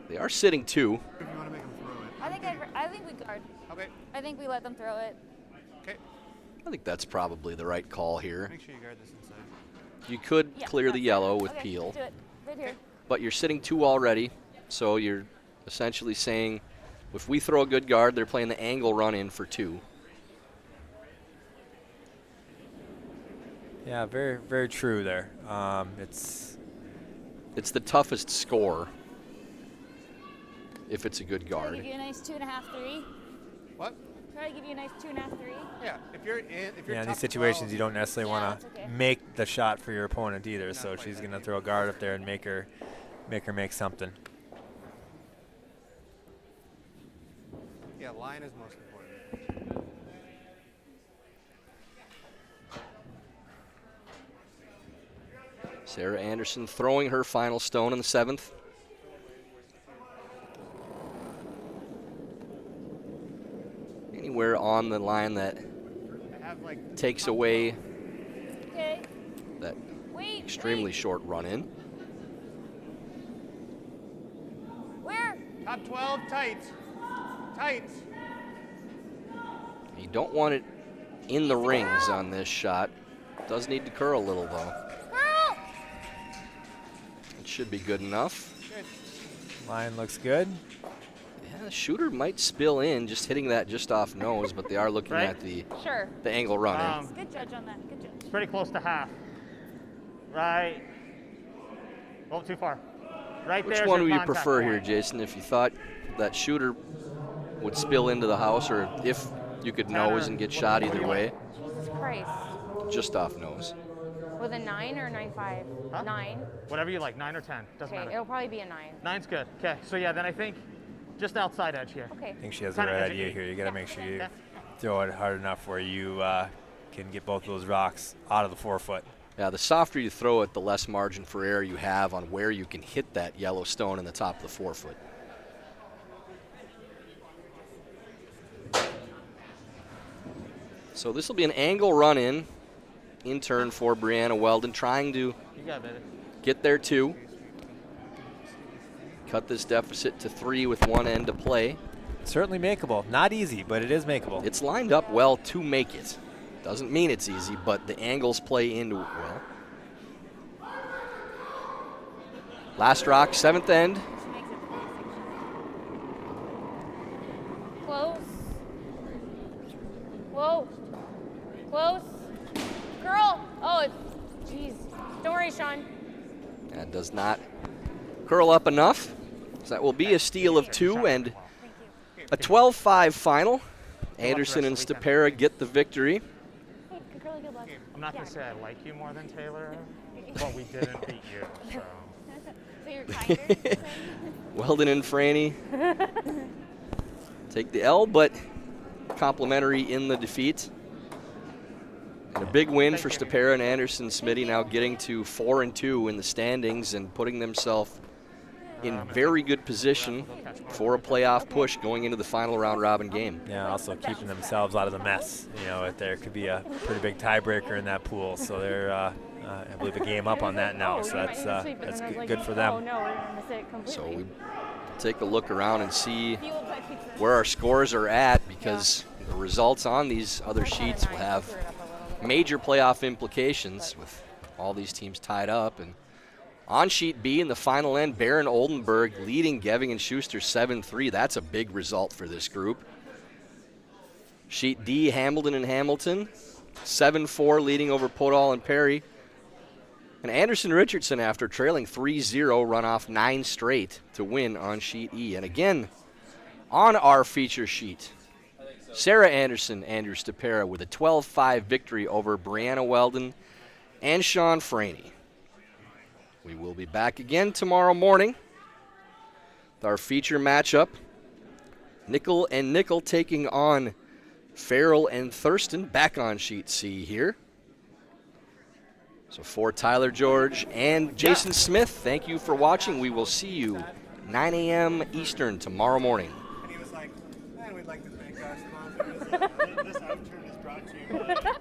A: They are sitting 2.
F: If you want to make them throw it.
G: I think we guard.
F: Okay.
G: I think we let them throw it.
F: Okay.
A: I think that's probably the right call here.
F: Make sure you guard this inside.
A: You could
G: Yeah,
A: clear the
G: that's
A: yellow
G: it.
A: with
G: Okay,
A: peel,
G: do it. Right here.
A: but you're sitting 2 already, so you're essentially saying if we throw a good guard, they're playing the angle run in for 2.
B: Yeah, very, very true there. It's
A: the toughest score if it's a good
G: Try to
A: guard.
G: give you a nice 2.5, 3.
F: What?
G: Try to give you a nice 2.5, 3.
F: Yeah. If you're
B: in
F: top
B: these situations
F: 12,
B: you don't necessarily
G: Yeah,
B: want
G: that's
B: to
G: okay.
B: make the shot for your opponent either.
F: Not
B: So
F: quite
B: she's
F: that
B: going to
F: big.
B: throw a guard up there and make her make something.
F: Yeah, line is most important.
A: Sarah Anderson throwing her final stone in the 7th. Anywhere on the line that
F: I have like
A: takes away
G: Okay.
A: that
G: Wait.
A: extremely
G: wait.
A: short run in.
G: Where?
F: top 12 tight. Tight.
A: You don't want it in the rings on this shot. Does need to curl a little though.
G: Girl!
A: It should be good enough.
F: Good.
B: Line looks good.
A: Yeah, the shooter might spill in, just hitting that just off nose, but they are looking
D: Right.
A: at the
C: Sure.
A: angle run in.
G: Good judge on that. Good judge.
D: It's pretty close to half. Right. Oh, too far. Right
A: Which
D: there's
A: one
D: your
A: would you
D: contact
A: prefer here,
D: point.
A: Jason? If you thought that shooter would spill into the house, or if you could nose and get shot either way,
C: Jesus Christ.
A: just off nose.
C: With a 9 or a 9.5?
D: Huh?
C: 9.
D: Whatever you like, 9 or 10. Doesn't
C: Okay,
D: matter.
C: it'll probably be a 9.
D: 9's good. Okay, so yeah, then I think just outside edge here.
C: Okay.
B: I think she has the
D: Kinda
B: right
D: edge
B: idea
D: it.
B: here. You got to make sure you
D: Okay.
B: throw it hard enough where you can get both of those rocks out of the 4-foot.
A: Yeah, the softer you throw it, the less margin for error you have on where you can hit that yellow stone in the top of the 4-foot. So this will be an angle run in turn for BriAnna Weldon, trying to
D: You got it, baby.
A: get there too. Cut this deficit to 3 with one end to play.
B: Certainly makeable. Not easy, but it is makeable.
A: It's lined up well to make it. Doesn't mean it's easy, but the angles play into it well. Last rock, 7th end.
G: She makes it close.
C: Whoa. Close. Girl. Oh, it's, jeez. Don't worry, Sean.
A: That does not curl up enough. So that will be a steal of 2 and a 12-5 final. Anderson and Stopera get the victory.
G: Hey, good girl, good luck.
D: I'm not going to say I like you more than Taylor, but we didn't beat you, so.
G: So you're kinder?
A: Weldon and Franey take the L, but complimentary in the defeat. And a big win for Stopera and Anderson. Smitty now getting to 4-2 in the standings and putting themselves in very good position for a playoff push going into the final round robin game.
B: Yeah, also keeping themselves out of the mess. You know, there could be a pretty big tiebreaker in that pool. So they're, I believe, a game up on that now. So that's good for
C: Oh,
B: them.
C: no, we're going to miss it completely.
A: So we take a look around and see where our scores are at, because the results on these other sheets will have major playoff implications with all these teams tied up. And on sheet B in the final end, Baron Oldenburg leading Geving and Schuster 7-3. That's a big result for this group. Sheet D, Hamilton and Hamilton. 7-4 leading over Podol and Perry. And Anderson Richardson, after trailing 3-0, run off 9 straight to win on Sheet E. And again, on our feature sheet, Sarah Anderson, Andrew Stopera with a 12-5 victory over BriAnna Weldon and Sean Franey. We will be back again tomorrow morning with our feature matchup. Nickel and Nickel taking on Farrell and Thurston, back on Sheet C here. So for Tyler George and Jason Smith, thank you for watching. We will see you 9 a.m. Eastern tomorrow morning.
F: And he was like, man, we'd like to thank our sponsors. This outturn is brought to you by